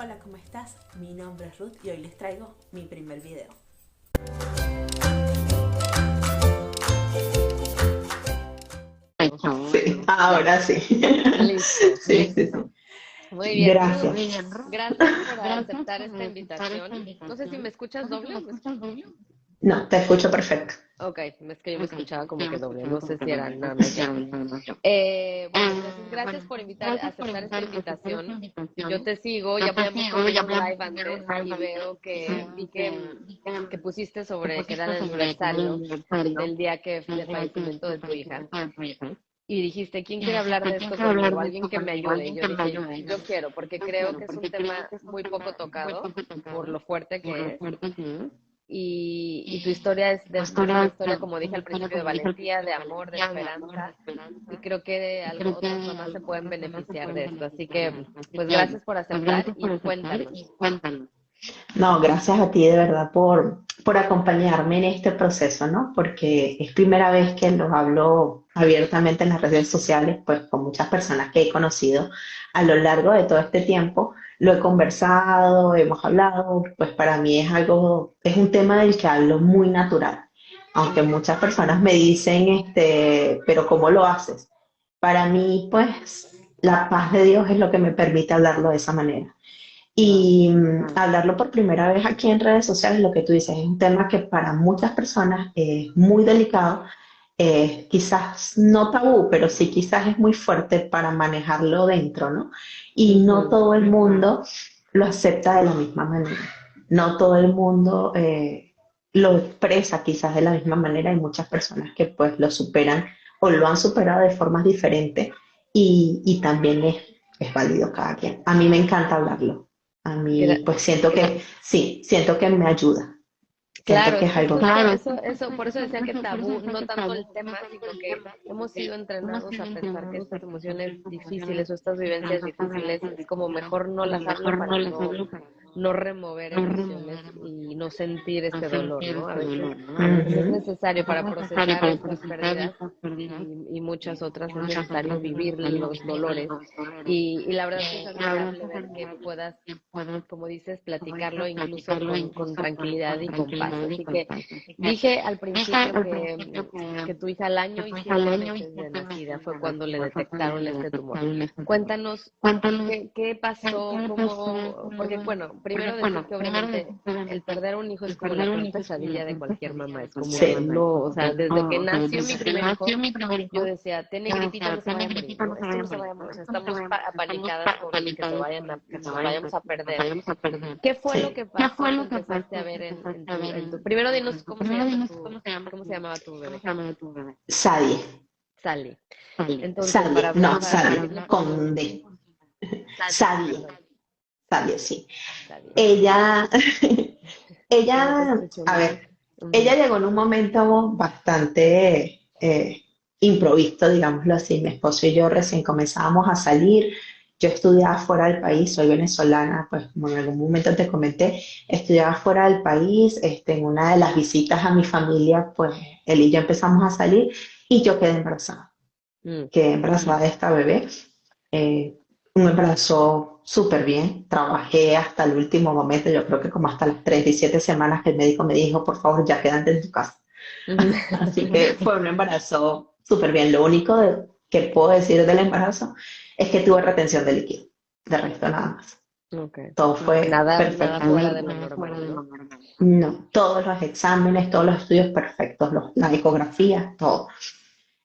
Hola, ¿cómo estás? Mi nombre es Ruth y hoy les traigo mi primer video. Sí, ahora sí. Listo, Sí, sí, listo. sí. Muy bien, Gracias. Ruth. Gracias por aceptar esta invitación. No sé si me escuchas doble. No, te escucho perfecto. Ok, es que yo me escuchaba como que doble. No sé si era nada más yo. Bueno, entonces gracias por aceptar esta invitación. Yo te sigo, ya habíamos tenido un live antes y vi que pusiste sobre que era el aniversario del día del fallecimiento de tu hija. Y dijiste, ¿quién quiere hablar de esto conmigo? Alguien que me ayude. Y yo dije, yo quiero, porque creo que es un tema muy poco tocado por lo fuerte que es. Y tu historia es una historia, como dije al principio, de valentía, de amor, de esperanza. Y creo que otras mamás se pueden beneficiar de esto. Así que, pues gracias por aceptar y cuéntanos. No, gracias a ti de verdad por acompañarme en este proceso, ¿no? Porque es primera vez que lo hablo abiertamente en las redes sociales, pues con muchas personas que he conocido a lo largo de todo este tiempo. Lo he conversado, hemos hablado, pues para mí es un tema del que hablo muy natural. Aunque muchas personas me dicen, pero ¿cómo lo haces? Para mí, pues, la paz de Dios es lo que me permite hablarlo de esa manera. Y hablarlo por primera vez aquí en redes sociales, lo que tú dices, es un tema que para muchas personas es muy delicado, quizás no tabú, pero sí quizás es muy fuerte para manejarlo dentro, ¿no? Y no Ujú. todo el mundo lo acepta de la misma manera. No todo el mundo lo expresa quizás de la misma manera. Hay muchas personas que pues lo superan o lo han superado de formas diferentes y también es válido cada quien. A mí me encanta hablarlo. A mí, Gra- pues siento que, sí, siento que me ayuda. Siento Claro, que es es que algo. justo eso, por eso decía que tabú, no tanto el tema, sino que hemos sido entrenados a pensar que estas emociones difíciles o estas vivencias difíciles es como mejor no las hablo para no remover emociones y no sentir este dolor, ¿no? A veces, pues es Ujú, necesario para procesar estas pérdidas y muchas otras, es necesario vivir los dolores. Y la verdad que es admirable ver que puedas, como dices, platicarlo incluso con tranquilidad y con paz. Así que dije al principio que tu hija al año y 7 meses de nacida fue cuando le detectaron este tumor. Cuéntanos qué pasó, cómo, porque bueno, primero decir que obviamente el perder a un hijo es como la peor pesadilla de cualquier mamá, es como sí. no, o sea, desde que nació mi primer hijo, yo decía, tiene gripita, no se vaya a morir, ¿no? Esto no se vaya a morir, o sea, estamos apanicadas con que que nos vayamos a perder. ¿Qué fue lo Sí. que pasó que empezaste a ver primero dinos cómo se llamaba tu bebé? Sadie. Sally. Entonces, Sadie, no, para Sadie, decirle por con D. Sadie, Sadie, perdón, Sadie, sí. Sally. Ella, No te ella, escucho a muy ver, bien. Ujú. ella llegó en un momento bastante improvisto, digámoslo así. Mi esposo y yo recién comenzábamos a salir. Yo estudiaba fuera del país, soy venezolana, pues como en algún momento te comenté, estudiaba fuera del país. En una de las visitas a mi familia, pues él y yo empezamos a salir y yo Mm. quedé embarazada de esta bebé. Eh, un embarazo súper bien, trabajé hasta el último momento, yo creo que como hasta las 37 semanas que el médico me dijo, por favor, ya quédate en tu casa. Ujú. Así que fue un embarazo súper bien. Lo único que puedo decir del embarazo es que tuve retención de líquido, de resto nada más. Okay. Todo fue Nada perfecto. fuera de lo normal, ¿no? No, todos los exámenes, todos los estudios perfectos, las ecografías, todo.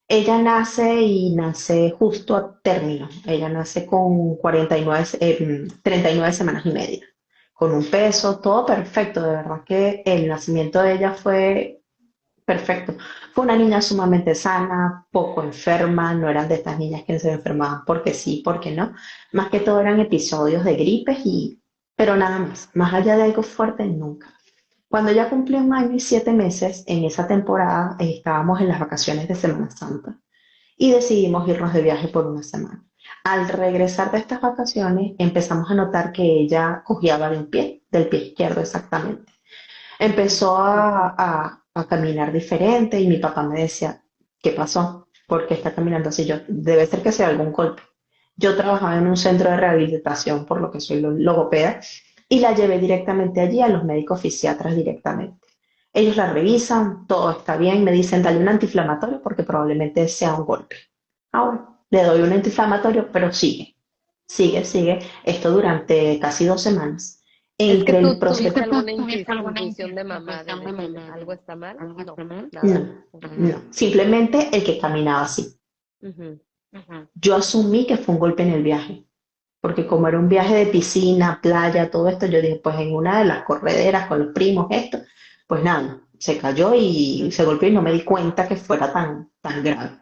Ella nace y nace justo a término. Ella nace con 39 semanas y media, con un peso, todo perfecto. De verdad que el nacimiento de ella fue perfecto. Fue una niña sumamente sana, poco enferma, no eran de estas niñas que se enfermaban porque sí, porque no. Más que todo eran episodios de gripes pero nada más. Más allá de algo fuerte, nunca. Cuando ya cumplió 1 año y 7 meses, en esa temporada estábamos en las vacaciones de Semana Santa y decidimos irnos de viaje por una semana. Al regresar de estas vacaciones, empezamos a notar que ella cojeaba de un pie, del pie izquierdo exactamente. Empezó a caminar diferente y mi papá me decía, ¿qué pasó? ¿Por qué está caminando así? Yo, debe ser que sea algún golpe. Yo trabajaba en un centro de rehabilitación, por lo que soy logopeda, y la llevé directamente allí a los médicos fisiatras directamente. Ellos la revisan, todo está bien, me dicen dale un antiinflamatorio porque probablemente sea un golpe. Ah, bueno, le doy un antiinflamatorio, pero sigue. Esto durante casi 2 semanas. Es que Entre el tú proceso. tuviste alguna intuición de mamá de decir algo está mal. No, nada. No, no, simplemente el que caminaba así. Ujú. Yo asumí que fue un golpe en el viaje, porque como era un viaje de piscina, playa, todo esto, yo dije, pues en una de las correderas con los primos, esto, pues nada, se cayó y se golpeó y no me di cuenta que fuera tan grave.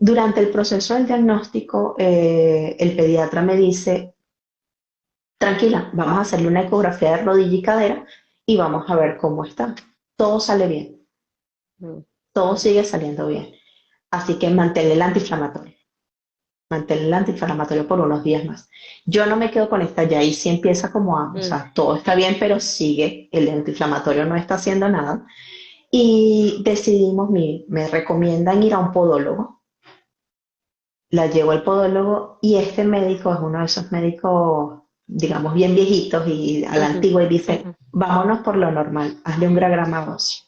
Durante el proceso del diagnóstico, el pediatra me dice, tranquila, vamos a hacerle una ecografía de rodilla y cadera y vamos a ver cómo está. Todo sale bien, Mm. todo sigue saliendo bien. Así que mantén el antiinflamatorio por unos días más. Yo no me quedo con esta, ya ahí sí empieza como o Mm. sea, todo está bien, pero sigue, el antiinflamatorio no está haciendo nada. Y decidimos, me recomiendan ir a un podólogo, la llevo al podólogo y este médico es uno de esos médicos, digamos, bien viejitos y a la Ujú. antigua y dice, vámonos por lo normal, hazle un diagrama óseo.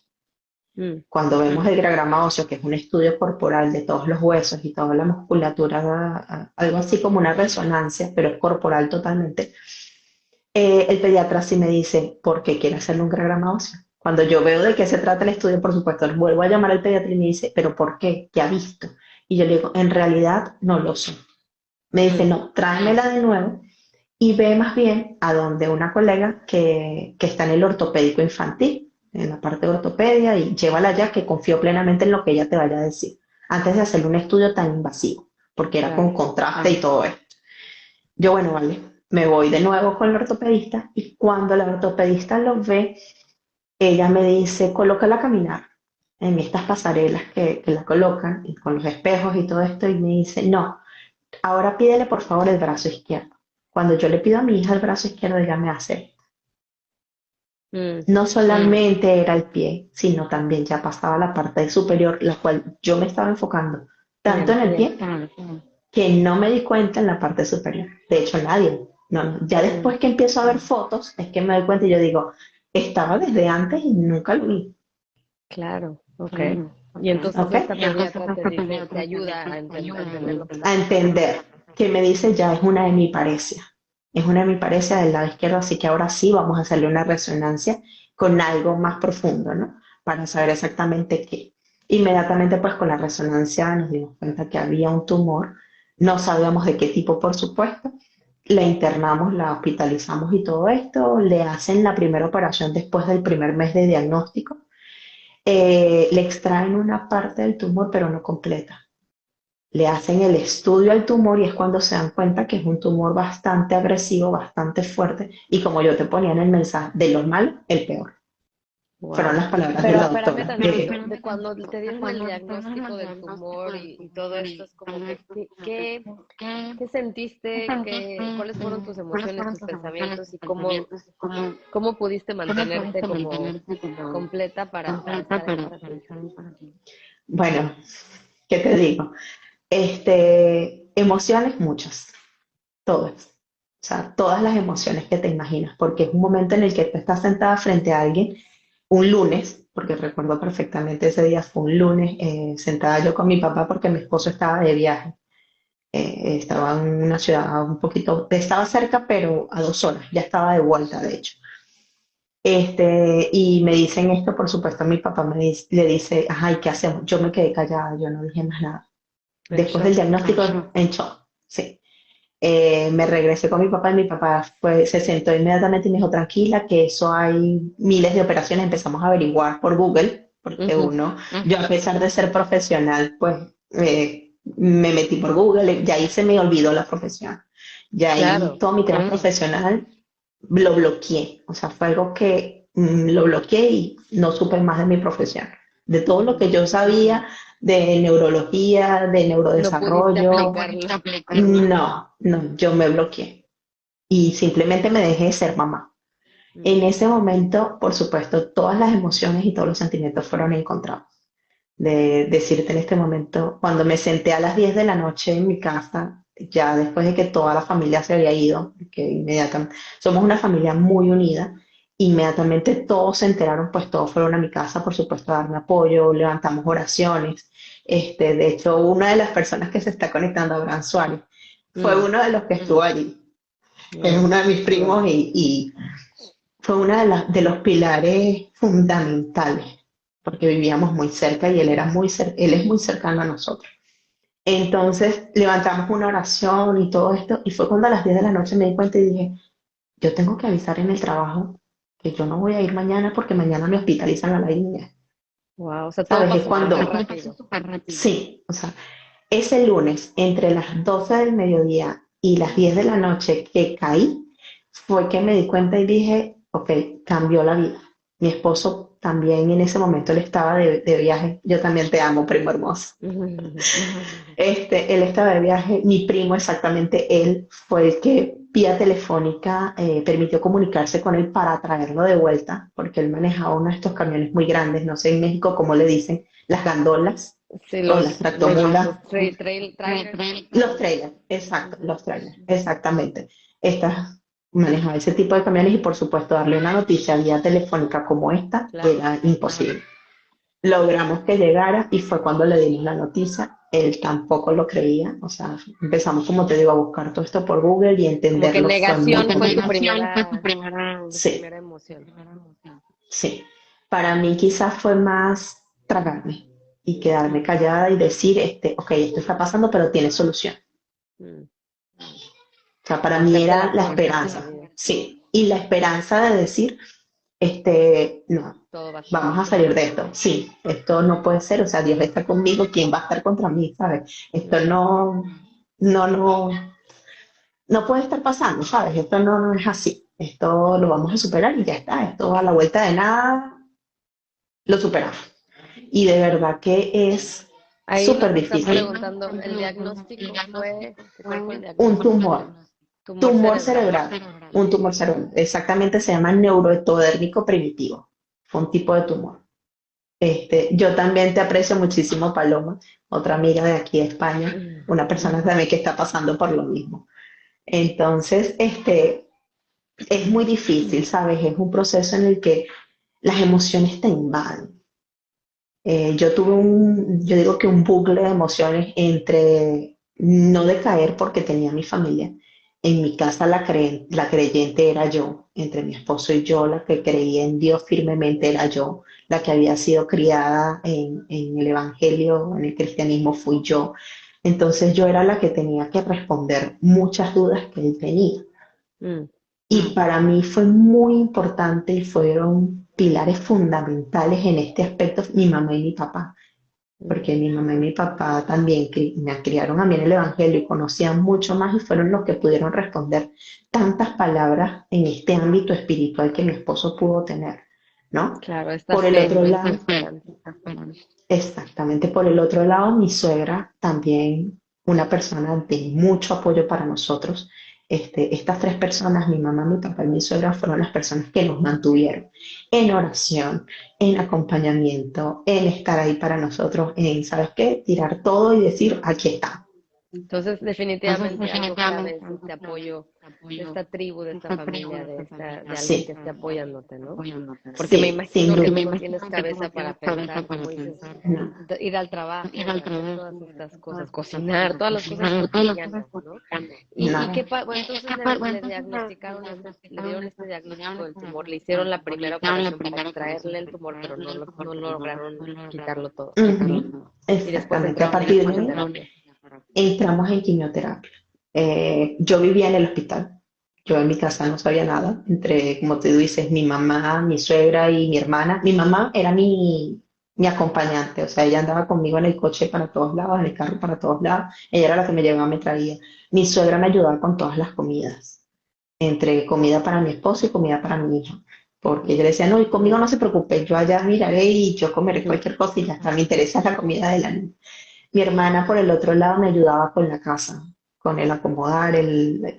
Mm. Cuando vemos el diagrama óseo, que es un estudio corporal de todos los huesos y toda la musculatura, algo así como una resonancia, pero es corporal totalmente, el pediatra sí me dice, ¿por qué quiere hacerle un diagrama óseo? Cuando yo veo de qué se trata el estudio, por supuesto, vuelvo a llamar al pediatra y me dice, ¿pero por qué? ¿Qué ha visto? Y yo le digo, en realidad no lo sé. Me dice, Mm. no, tráemela de nuevo y ve más bien a donde una colega que está en el ortopédico infantil, en la parte de ortopedia, y llévala allá que confío plenamente en lo que ella te vaya a decir, antes de hacerle un estudio tan invasivo, porque era con Claro. contraste y todo esto. Yo, bueno, vale, me voy de nuevo con el ortopedista y cuando la ortopedista lo ve, ella me dice, colócala a caminar en estas pasarelas que la colocan y con los espejos y todo esto y me dice, no, ahora pídele por favor el brazo izquierdo. Cuando yo le pido a mi hija el brazo izquierdo, ella me hace. Mm. No solamente era el pie, sino también ya pasaba la parte superior, la cual yo me estaba enfocando En tanto el en el pie. pie que no me di cuenta en la parte superior. De hecho, nadie. No, no. Ya Mm. después que empiezo a ver fotos, es que me doy cuenta y yo digo, estaba desde antes y nunca lo vi. Claro, ok. Y entonces ¿Ok? esta pediatra te dice, te ayuda a entender lo que está A pasando. entender que me dice ya es una hemiparesia. Es una hemiparesia del lado izquierdo, así que ahora sí vamos a hacerle una resonancia con algo más profundo, ¿no? Para saber exactamente qué. Inmediatamente, pues con la resonancia nos dimos cuenta que había un tumor. No sabíamos de qué tipo, por supuesto. La internamos, la hospitalizamos y todo esto. Le hacen la primera operación después del primer mes de diagnóstico. Le extraen una parte del tumor, pero no completa. Le hacen el estudio al tumor y es cuando se dan cuenta que es un tumor bastante agresivo, bastante fuerte. Y como yo te ponía en el mensaje, de lo malo, el peor. Fueron Wow. las palabras de Pero la espérame doctora. tantito, de cuando te dieron el diagnóstico del tumor y todo esto, es como que, ¿qué sentiste? ¿Cuáles fueron tus emociones, tus pensamientos y cómo pudiste mantenerte como completa para estar ahí para tu hija? Bueno, ¿qué te digo? Emociones muchas, todas. O sea, todas las emociones que te imaginas, porque es un momento en el que tú estás sentada frente a alguien un lunes, porque recuerdo perfectamente ese día, fue un lunes, sentada yo con mi papá porque mi esposo estaba de viaje. Estaba en una ciudad un poquito, estaba cerca, pero a 2 horas, ya estaba de vuelta, de hecho. Y me dicen esto, por supuesto, mi papá le dice, ajá, ¿y qué hacemos? Yo me quedé callada, yo no dije más nada. En Después del shock. diagnóstico, en shock, sí. Me regresé con mi papá y mi papá se sentó inmediatamente y me dijo, tranquila, que eso hay miles de operaciones. Empezamos a averiguar por Google, porque Ujú. yo a pesar de ser profesional, pues me metí por Google, y ahí se me olvidó la profesión. Ya ahí Claro. todo mi tema profesional lo bloqueé. O sea, fue algo que lo bloqueé y no supe más de mi profesión. De todo lo Ujú. que yo sabía de neurología, de No pudiste neurodesarrollo, aplicarlo. no, yo me bloqueé y simplemente me dejé ser mamá. En Mm. ese momento, por supuesto, todas las emociones y todos los sentimientos fueron encontrados. de decirte en este momento, cuando me senté a las 10 de la noche en mi casa, ya después de que toda la familia se había ido, que inmediatamente, somos una familia muy unida, inmediatamente todos se enteraron, pues todos fueron a mi casa, por supuesto, a darme apoyo, levantamos oraciones. De hecho, una de las personas que se está conectando, Abraham Suárez, fue Mm, uno de los que estuvo allí. Es wow, uno de mis primos y fue uno de los pilares fundamentales, porque vivíamos muy cerca y él es muy cercano a nosotros. Entonces levantamos una oración y todo esto, y fue cuando a las 10 de la noche me di cuenta y dije, yo tengo que avisar en el trabajo que yo no voy a ir mañana porque mañana me hospitalizan a la niña. wow, o sea, todo ¿Sabes? Es pasó cuando, súper rápido. sí, o sea, ese lunes, entre las 12 del mediodía y las 10 de la noche que caí, fue que me di cuenta y dije, ok, cambió la vida. Mi esposo también en ese momento él estaba de viaje. Yo también te amo, primo hermoso. Él estaba de viaje, mi primo exactamente, él fue el que vía telefónica permitió comunicarse con él para traerlo de vuelta, porque él manejaba uno de estos camiones muy grandes, no sé en México cómo le dicen, las gandolas Sí, o las tractomulas, trailers. los trailers, exacto, los trailers, exactamente. Estas manejaba ese tipo de camiones y por supuesto darle una noticia vía telefónica como esta Claro. era imposible. Logramos que llegara y fue cuando le dimos la noticia. Él tampoco lo creía, o sea, empezamos, como te digo, a buscar todo esto por Google y Como que entenderlo fue muy negación fue complicado. tu Sí, primera emoción. sí. Para mí quizás fue más tragarme y quedarme callada y decir, ok, esto está pasando, pero tiene solución. Mm, O sea, para como mí hacerte la era la fuerte de la esperanza, vida. sí. Y la esperanza de decir, no, Todo va a estar vamos bien. a salir de esto. Sí, esto no puede ser, o sea, Dios está conmigo, ¿quién va a estar contra mí? ¿Sabes? Esto Mm. no, no, no puede estar pasando, ¿sabes? Esto no es así. Esto lo vamos a superar y ya está. Esto a la vuelta de nada lo superamos. Y de verdad que es Ahí súper nos están difícil. preguntando, ¿el diagnóstico fue, ¿cuál fue el Un diagnóstico? tumor, Tumor tumor cerebral. cerebral, un tumor cerebral. Exactamente se llama neuroectodérmico primitivo. Fue un tipo de tumor. Yo también te aprecio muchísimo, Paloma, otra amiga de aquí de España, Mm. una persona también que está pasando por lo mismo. Entonces, es muy difícil, ¿sabes? Es un proceso en el que las emociones te invaden. Yo digo que un bucle de emociones entre no decaer porque tenía mi familia. En mi casa la creyente era yo, entre mi esposo y yo, la que creía en Dios firmemente era yo, la que había sido criada en el Evangelio, en el cristianismo fui yo. Entonces yo era la que tenía que responder muchas dudas que él tenía. Mm. Y para mí fue muy importante y fueron pilares fundamentales en este aspecto mi mamá y mi papá, Mm. porque mi mamá y mi papá también me criaron a mí en el Evangelio y conocían mucho más y fueron los que pudieron responder tantas palabras en este ámbito espiritual que mi esposo pudo tener, ¿no? Claro, esta Por el fe, otro ¿no? Esta lado, esperanza. exactamente, por el otro lado, mi suegra también una persona de mucho apoyo para nosotros. Estas tres personas, mi mamá, mi papá y mi suegra, fueron las personas que nos mantuvieron en oración, en acompañamiento, en estar ahí para nosotros, en, ¿sabes qué? Tirar todo y decir, aquí está. Entonces, definitivamente algo clave es este apoyo de esta tribu, de esta familia, de alguien que Sí, esté apoyándote, ¿no? Porque me sí, sin imagino que duda. tú no tienes cabeza para pensar, como dices, No, ir al trabajo, hacer todas estas cosas, cocinar, todas las cosas cotidianas, ¿no? Y nada. qué bueno, entonces le diagnosticaron le dieron este diagnóstico del tumor, le hicieron la primera operación para extraerle el tumor, pero no lograron quitarlo todo. Ujú, Y después exactamente. A entraron en partir de ahí quimioterapia. entramos en quimioterapia. Yo vivía en el hospital. Yo en mi casa no sabía nada. Entre, como tú dices, mi mamá, mi suegra y mi hermana. Mi mamá era mi acompañante, o sea, ella andaba conmigo en el coche para todos lados, en el carro para todos lados. Ella era la que me llevaba, me traía. Mi suegra me ayudaba con todas las comidas, entre comida para mi esposo y comida para mi hija. Porque ella Mm. decía, no, y conmigo no se preocupe, yo allá miraré y yo comeré cualquier cosa y ya está, me interesa la comida de la niña. Mi hermana, por el otro lado, me ayudaba con la casa, con el acomodar.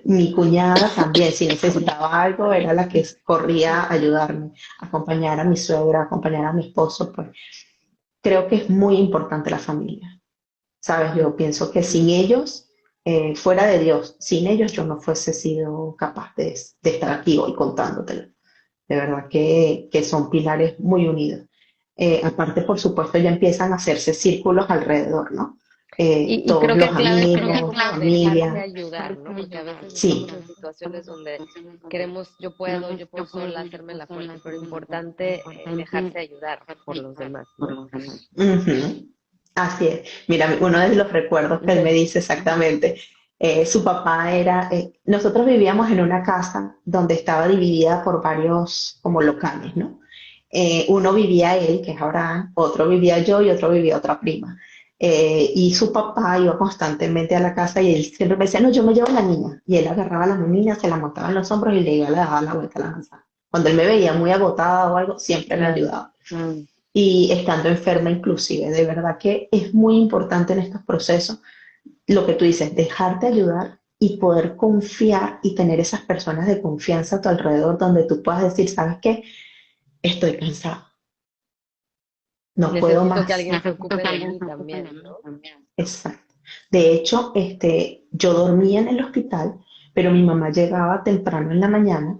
Mi cuñada también, si necesitaba algo, era la que corría a ayudarme, acompañar a mi suegra, acompañar a mi esposo, pues creo que es muy importante la familia. ¿Sabes? Yo pienso que sin ellos, fuera de Dios, sin ellos yo no fuese sido capaz de estar aquí hoy contándotelo. De verdad que son pilares muy unidos. Aparte, por supuesto, ya empiezan a hacerse círculos alrededor, ¿no? Y Todos creo que los clave sería amigos, como dejarse familia. ayudar, ¿no? Porque a veces Sí, estamos en situaciones donde queremos, yo puedo sola hacerme la fuerte, pero es importante dejarse ayudar por los demás, ¿no? ujú, así es. Mira, uno de los recuerdos que él me dice exactamente, su papá era, nosotros vivíamos en una casa donde estaba dividida por varios como locales, ¿no? Uno vivía él, que es Abraham, otro vivía yo y otro vivía otra prima. Y su papá iba constantemente a la casa y él siempre me decía, no, yo me llevo a la niña. Y él agarraba a la niña, se la montaba en los hombros y le iba a dar la vuelta a la manzana. Cuando él me veía muy agotada o algo, siempre me Claro. ayudaba. Y estando enferma inclusive. De verdad que es muy importante en estos procesos lo que tú dices, dejarte ayudar y poder confiar y tener esas personas de confianza a tu alrededor donde tú puedas decir, ¿sabes qué? Estoy cansada, no puedo Necesito que más. alguien se ocupe de mí también, ¿no? Exacto. De hecho, yo dormía en el hospital, pero mi mamá llegaba temprano en la mañana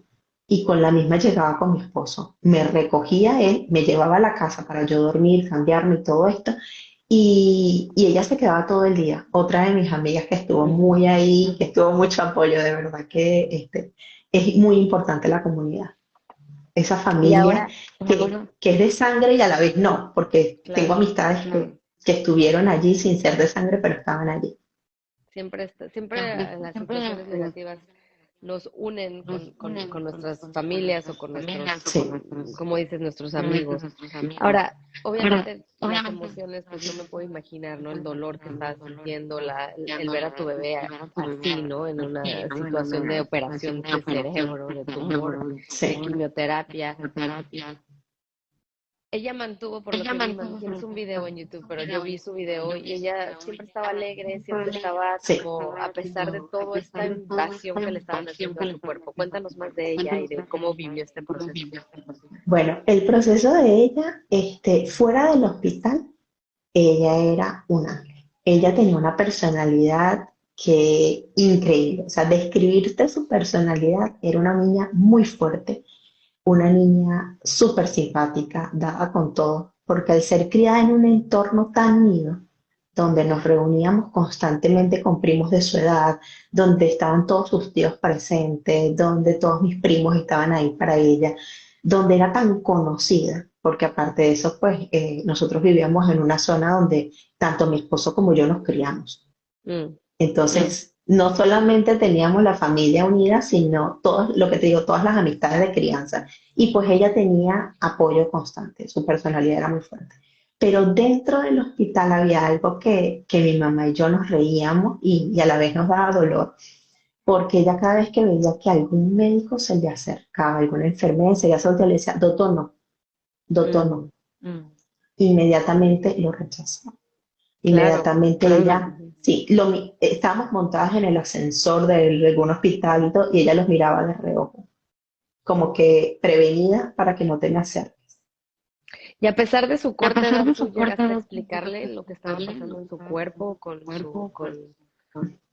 y con la misma llegaba con mi esposo. Me recogía él, me llevaba a la casa para yo dormir, cambiarme y todo esto. Y ella se quedaba todo el día. Otra de mis amigas que estuvo Ujú. muy ahí, que estuvo mucho apoyo, de verdad que es muy importante la comunidad. Esa Y familia ahora, que es de sangre y a la vez no, porque tengo claro. amistades que estuvieron allí sin ser de sangre, pero estaban allí. Siempre las situaciones negativas nos unen con nuestras familias o con nuestros, Sí, como dices, nuestros amigos. Ahora, obviamente las emociones, pues no me puedo imaginar, ¿no? El dolor que estabas sintiendo, el ver a tu bebé así, ¿no? En una situación de operación de cerebro, de tumor, de sí. quimioterapia. Ella mantuvo, por lo que vi, tienes un video en YouTube, pero yo vi su video y ella siempre estaba alegre, siempre estaba Sí. como, a pesar de toda esta invasión que le estaban haciendo a su cuerpo. Cuéntanos más de ella y de cómo vivió este proceso. Bueno, el proceso de ella, fuera del hospital, ella era un ángel. Ella tenía una personalidad que increíble. O sea, describirte su personalidad, era una niña muy fuerte, una niña súper simpática, dada con todo, porque al ser criada en un entorno tan unido, donde nos reuníamos constantemente con primos de su edad, donde estaban todos sus tíos presentes, donde todos mis primos estaban ahí para ella, donde era tan conocida, porque aparte de eso, pues nosotros vivíamos en una zona donde tanto mi esposo como yo nos criamos. Mm, Entonces, no solamente teníamos la familia unida, sino todo lo que te digo, todas las amistades de crianza. Y pues ella tenía apoyo constante, su personalidad era muy fuerte. Pero dentro del hospital había algo que mi mamá y yo nos reíamos y a la vez nos daba dolor, porque ella cada vez que veía que algún médico se le acercaba, alguna enfermera se le acercaba, le decía, doctor mm, no, inmediatamente lo rechazaba. claro. Inmediatamente ella, Ujú. sí, estábamos montadas en el ascensor de algún hospital y todo, y ella los miraba de reojo, como que prevenida para que no te me acerques. Y a pesar de su corta edad, ¿tú llegaste a explicarle lo que estaba pasando en su cuerpo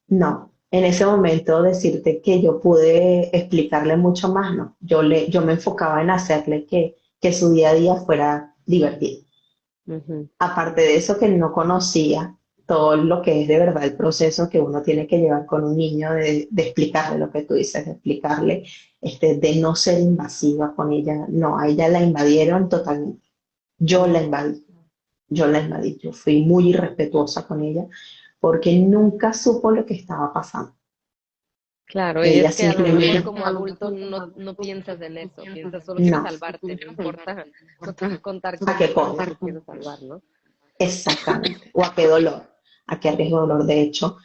No, en ese momento decirte que yo pude explicarle mucho más, no. Yo me enfocaba en hacerle que su día a día fuera divertido. Ujú. Aparte de eso, que no conocía todo lo que es de verdad el proceso que uno tiene que llevar con un niño, de explicarle lo que tú dices, de explicarle, de no ser invasiva con ella. No, a ella la invadieron totalmente. Yo la invadí, yo la invadí. Yo fui muy irrespetuosa con ella porque nunca supo lo que estaba pasando. Claro, y Ella es que a lo mejor simplemente, como adulto no piensas en eso, piensas solo quiero no, salvarte, no importa, no te va a contar a qué cosas, solo costa. te quiero salvar, ¿no? Exactamente. O a qué dolor, a qué riesgo de dolor. De hecho,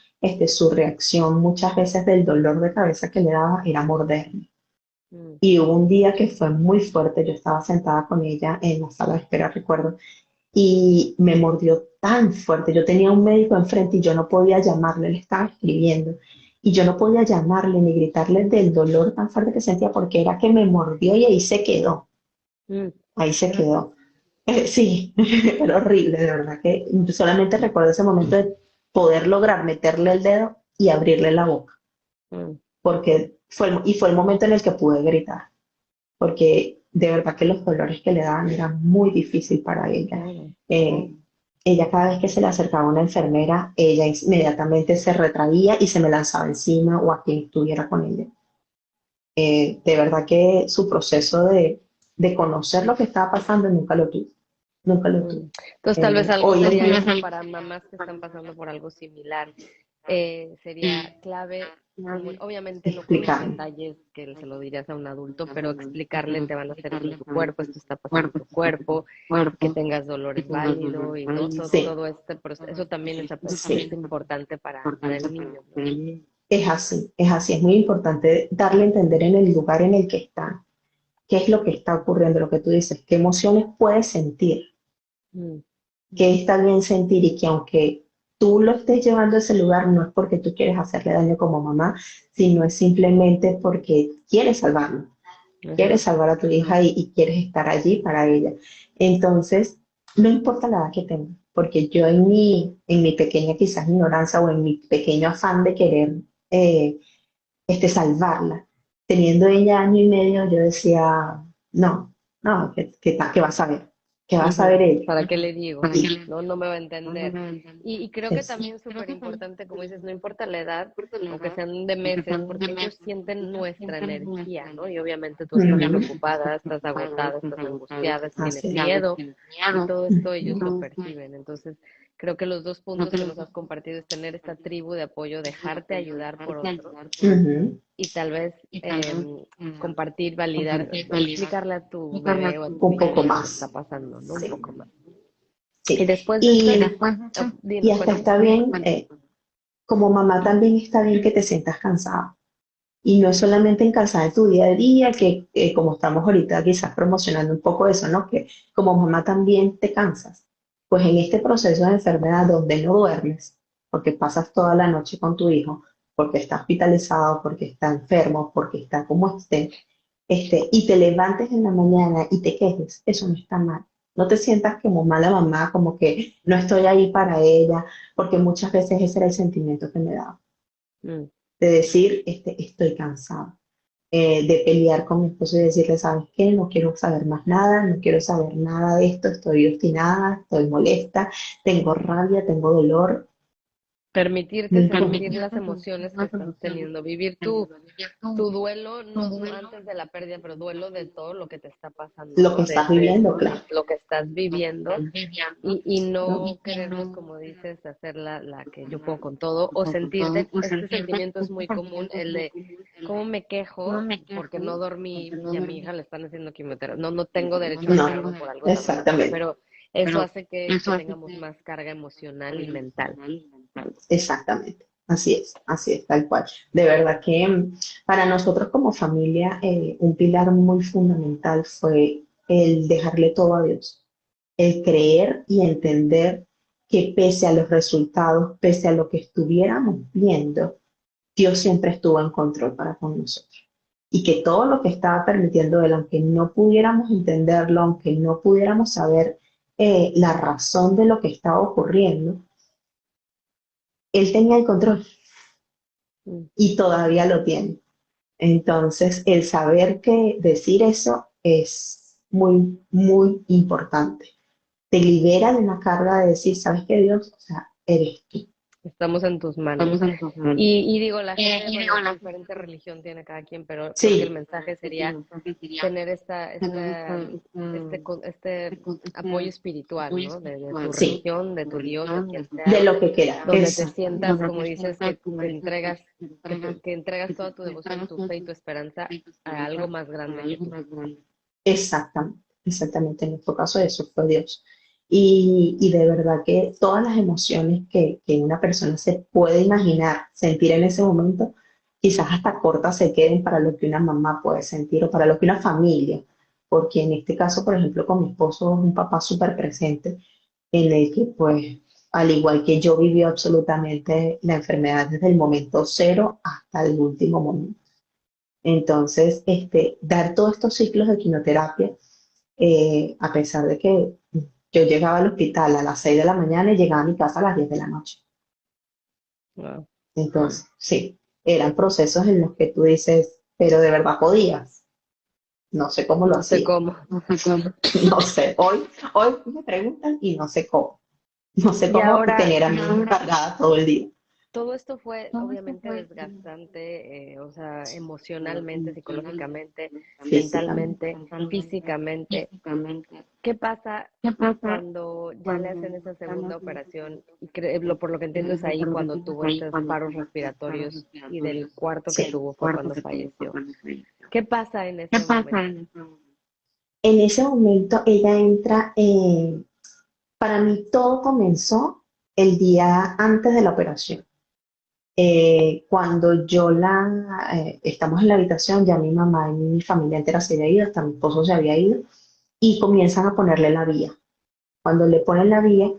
su reacción muchas veces del dolor de cabeza que le daba era morderme. Mm, Y hubo un día que fue muy fuerte, yo estaba sentada con ella en la sala de espera, recuerdo, y me mordió tan fuerte. Yo tenía un médico enfrente y yo no podía llamarle, le estaba escribiendo. Y yo no podía llamarle ni gritarle del dolor tan fuerte que sentía porque era que me mordió y ahí se quedó, mm, ahí se quedó. Sí, era horrible, de verdad que solamente recuerdo ese momento de poder lograr meterle el dedo y abrirle la boca, Mm, porque y fue el momento en el que pude gritar, porque de verdad que los dolores que le daban eran muy difícil para ella. claro. Eh, ella cada vez que se le acercaba una enfermera, ella inmediatamente se retraía y se me lanzaba encima o a quien estuviera con ella. De verdad que su proceso de conocer lo que estaba pasando nunca lo tuvo, nunca lo tuvo. Mm. Entonces, tal vez algo Hoy en sería día, eso para mamás que están pasando por algo similar. Sería clave, como obviamente no con los explicarme. detalles que se lo dirías a un adulto, pero explicarle, te van a hacer esto en tu cuerpo, esto está pasando en tu cuerpo, que tengas dolor es válido y Sí, todo este proceso, eso también es sí, importante para el niño, ¿no? es así, es muy importante darle a entender en el lugar en el que está, qué es lo que está ocurriendo, lo que tú dices, qué emociones puedes sentir, Mm, qué está bien sentir y que aunque tú lo estés llevando a ese lugar, no es porque tú quieres hacerle daño como mamá, sino es simplemente porque quieres exacto. salvar a tu hija y quieres estar allí para ella. Entonces, no importa la edad que tenga, porque yo en mi pequeña quizás ignorancia o en mi pequeño afán de querer salvarla, teniendo ella año y medio, yo decía, no, no, ¿qué va a saber? ¿Qué va a saber Ujú. ella? ¿Para qué le digo? Y, No, no me va a entender. Y creo que es, también es súper importante, como dices, no importa la edad, aunque sean de meses, porque ellos sienten nuestra energía, ¿no? Y obviamente tú estás ujú, preocupada, estás agotada, estás angustiada, tienes así es. miedo, y todo esto ellos lo Ujú, perciben. Entonces, creo que los dos puntos que nos has compartido es tener esta tribu de apoyo, dejarte ayudar por otros ujú, y tal vez compartir, validar, explicarle a tu bebé o a tu un poco pequeño lo que está más. pasando, ¿no? Un Sí, poco más. Y sí. después de Y, este, y dinos, hasta cuéntame. está bien, como mamá también está bien que te sientas cansada. Y no es solamente en cansada de tu día a día, que como estamos ahorita quizás promocionando un poco eso, ¿no? Que como mamá también te cansas. Pues en este proceso de enfermedad donde no duermes, porque pasas toda la noche con tu hijo, porque está hospitalizado, porque está enfermo, porque está como esté, y te levantes en la mañana y te quejes, eso no está mal. No te sientas como mala mamá, como que no estoy ahí para ella, porque muchas veces ese era el sentimiento que me daba, Mm. de decir, estoy cansada, de pelear con mi esposo y decirle, ¿sabes qué? No quiero saber más nada, no quiero saber nada de esto, estoy obstinada, estoy molesta, tengo rabia, tengo dolor, no Permitirte importa. sentir las emociones que estás teniendo, vivir tu duelo, no, no antes de la pérdida, pero duelo de todo lo que te está pasando, Lo que ¿no? estás viviendo, claro, Lo que estás viviendo y ¿no? no querernos, como dices, hacer la que yo puedo con todo o sentirte, este sentimiento es muy común, el de cómo me quejo porque no dormí y a mi hija le están haciendo quimioterapia. No, no tengo derecho a No, quejarme por algo tan fuerte, exactamente. pero eso hace que tengamos más carga emocional y mental. Exactamente, así es, tal cual. De verdad que para nosotros como familia, un pilar muy fundamental fue el dejarle todo a Dios, el creer y entender que pese a los resultados, pese a lo que estuviéramos viendo, Dios siempre estuvo en control para con nosotros. Y que todo lo que estaba permitiendo Él, aunque no pudiéramos entenderlo, aunque no pudiéramos saber la razón de lo que estaba ocurriendo, Él tenía el control Mm. y todavía lo tiene. Entonces, el saber que decir eso es muy, muy importante. Te libera de una carga de decir, ¿sabes qué, Dios? O sea, eres tú. Estamos en tus manos. Y digo, la gente, bueno, diferente religión tiene cada quien, pero creo que el Sí, mensaje sería tener este apoyo espiritual, ¿no? De tu sí, religión, de tu Dios, de quien de sea, lo que queda. donde te sientas, como dices, que te entregas, que entregas toda tu devoción, tu fe y tu esperanza a algo más grande que tú. Exactamente, exactamente. En nuestro caso eso fue Dios. Y de verdad que todas las emociones que una persona se puede imaginar sentir en ese momento, quizás hasta cortas se queden para lo que una mamá puede sentir o para lo que una familia. Porque en este caso, por ejemplo, con mi esposo, un papá súper presente, en el que pues, al igual que yo, vivió absolutamente la enfermedad desde el momento cero hasta el último momento. Entonces, dar todos estos ciclos de quimioterapia, a pesar de que Yo llegaba al hospital a las 6 de la mañana y llegaba a mi casa a las 10 de la noche. Wow. Entonces, sí, eran procesos en los que tú dices, pero de verdad podías. No sé cómo lo No sé hacía. cómo. No sé. Hoy me preguntan y no sé cómo. No sé Y cómo ahora, tener a mi hija cargada todo el día. todo esto fue obviamente desgastante, o sea, emocionalmente, psicológicamente, Físicamente. mentalmente, físicamente. ¿Qué pasa cuando ya le hacen esa segunda operación? Y por lo que entiendo es ahí cuando tuvo estos paros respiratorios y del cuarto que Sí. tuvo fue cuando falleció. ¿Qué pasa en ese momento? En ese momento ella entra para mí todo comenzó el día antes de la operación. Cuando estamos en la habitación, ya mi mamá y mi familia entera se había ido, hasta mi esposo se había ido, y comienzan a ponerle la vía. Cuando le ponen la vía,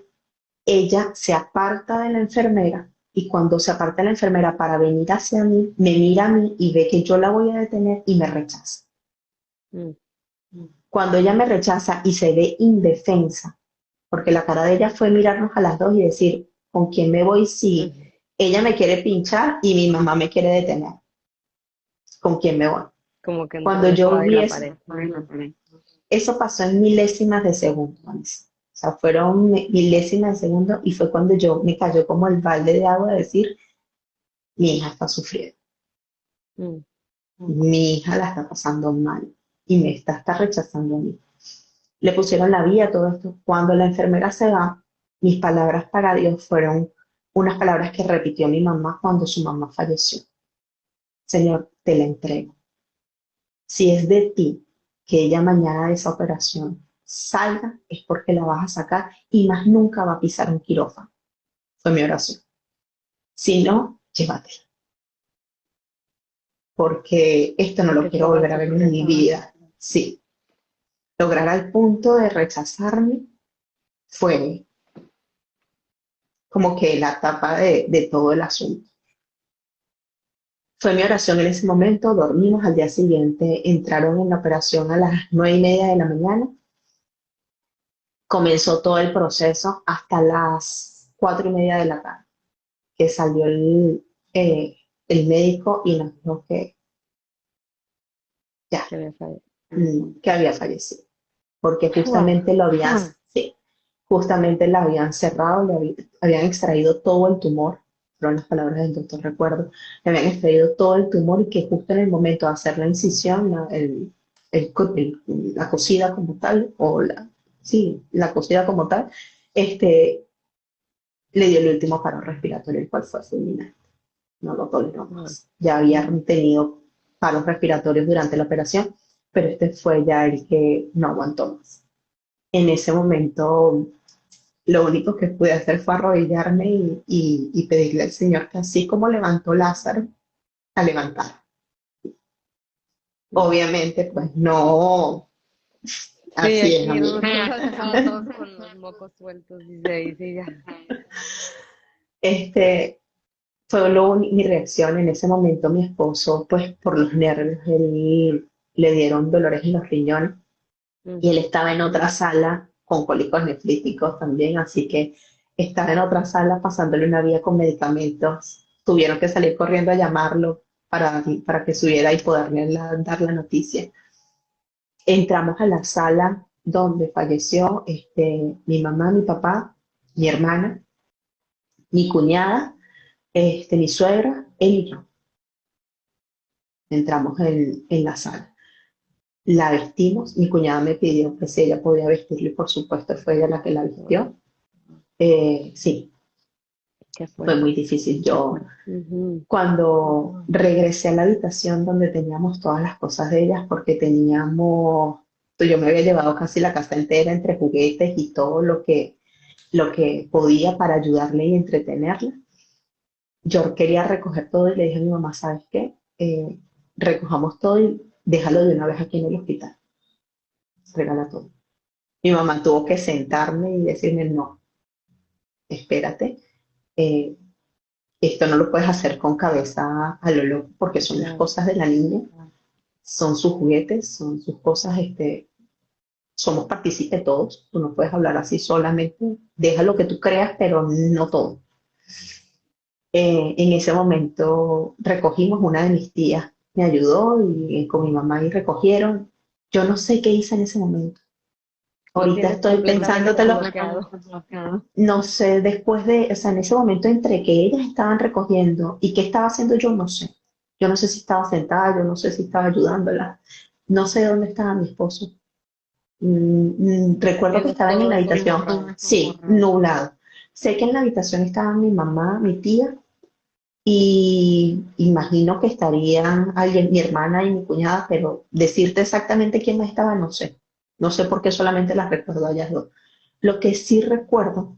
ella se aparta de la enfermera y cuando se aparta de la enfermera para venir hacia mí, me mira a mí y ve que yo la voy a detener y me rechaza. Mm, Cuando ella me rechaza y se ve indefensa, porque la cara de ella fue mirarnos a las dos y decir, ¿con quién me voy si mm. ella me quiere pinchar y mi mamá me quiere detener? ¿Con quién me voy? Como que entre Cuando la yo espada y vi la eso, pared. Ujú. eso pasó en milésimas de segundo, Vanessa. O sea, fueron milésimas de segundo y fue cuando yo me cayó como el balde de agua de decir, mi hija está sufriendo, Mm, mi hija la está pasando mal y me está rechazando a mí. Le pusieron la vía, todo esto. Cuando la enfermera se va, mis palabras para Dios fueron unas palabras que repitió mi mamá cuando su mamá falleció. Señor, te la entrego. Si es de ti que ella mañana de esa operación salga, es porque la vas a sacar y más nunca va a pisar un quirófano. Fue mi oración. Si no, llévatela, porque esto no lo porque quiero estaba volver a ver en mi sufriendo. vida. Sí, lograr al punto de rechazarme fue como que la tapa de todo el asunto. Fue mi oración en ese momento, dormimos al día siguiente, entraron en la operación a las 9:30 de la mañana, comenzó todo el proceso hasta las 4:30 de la tarde, que salió eh, el médico y nos dijo que ya, Que había fallecido. que había fallecido, porque Wow. justamente sí, justamente la habían cerrado, habían extraído todo el tumor, fueron las palabras del doctor, recuerdo, le habían extraído todo el tumor y que justo en el momento de hacer la incisión, la cosida como tal, sí, la cosida como tal, este, le dio el último paro respiratorio, el cual fue fulminante, no lo toleró Wow. más. Ya había tenido paros respiratorios durante la operación, pero este fue ya el que no aguantó más. En ese momento lo único que pude hacer fue arrodillarme y pedirle al Señor que así como levantó Lázaro, a levantar. Mm. Obviamente, pues no, Sí, así es, aquí amigo. estamos todos con los mocos sueltos, dice ahí, sí, ya. Este, fue mi reacción en ese momento. Mi esposo, pues por los nervios, le dieron dolores en los riñones y él Ujú. estaba en otra sala con cólicos nefríticos también, así que estaba en otra sala pasándole una vía con medicamentos. Tuvieron que salir corriendo a llamarlo para que subiera y poderle dar la noticia. Entramos a la sala donde falleció mi mamá, mi papá, mi hermana, mi cuñada, mi suegra, él y yo. Entramos en la sala. La vestimos, mi cuñada me pidió que si ella podía vestirlo y por supuesto fue ella la que la Wow, vistió. Sí, qué fue muy fuerte. difícil. Yo Ujú. cuando regresé a la habitación donde teníamos todas las cosas de ellas, porque yo me había llevado casi la casa entera entre juguetes y todo lo que podía para ayudarle y entretenerla. Yo quería recoger todo y le dije a mi mamá, ¿sabes qué? Recojamos todo y déjalo de una vez aquí en el hospital. Regala todo. Mi mamá tuvo que sentarme y decirme, no, espérate, eh, esto no lo puedes hacer con cabeza a lo loco porque son las Claro. cosas de la niña, son sus juguetes, son sus cosas, somos partícipes todos, tú no puedes hablar así solamente, deja lo que tú creas, pero no todo. En ese momento recogimos, una de mis tías me ayudó y con mi mamá y recogieron. Yo no sé qué hice en ese momento. Lo Ahorita tienes estoy completamente pensándotelo, bloqueado. no sé, después de, o sea, en ese momento entre que ellas estaban recogiendo y qué estaba haciendo yo, no sé. Yo no sé si estaba sentada, yo no sé si estaba ayudándola, no sé dónde estaba mi esposo. Recuerdo que Tienes estaban en todo la eso habitación, borrado. sí, nublado. Sé que en la habitación estaban mi mamá, mi tía, y imagino que estarían alguien, mi hermana y mi cuñada, pero decirte exactamente quién más estaba, no sé. No sé por qué solamente las recuerdo a ellas dos. Lo que sí recuerdo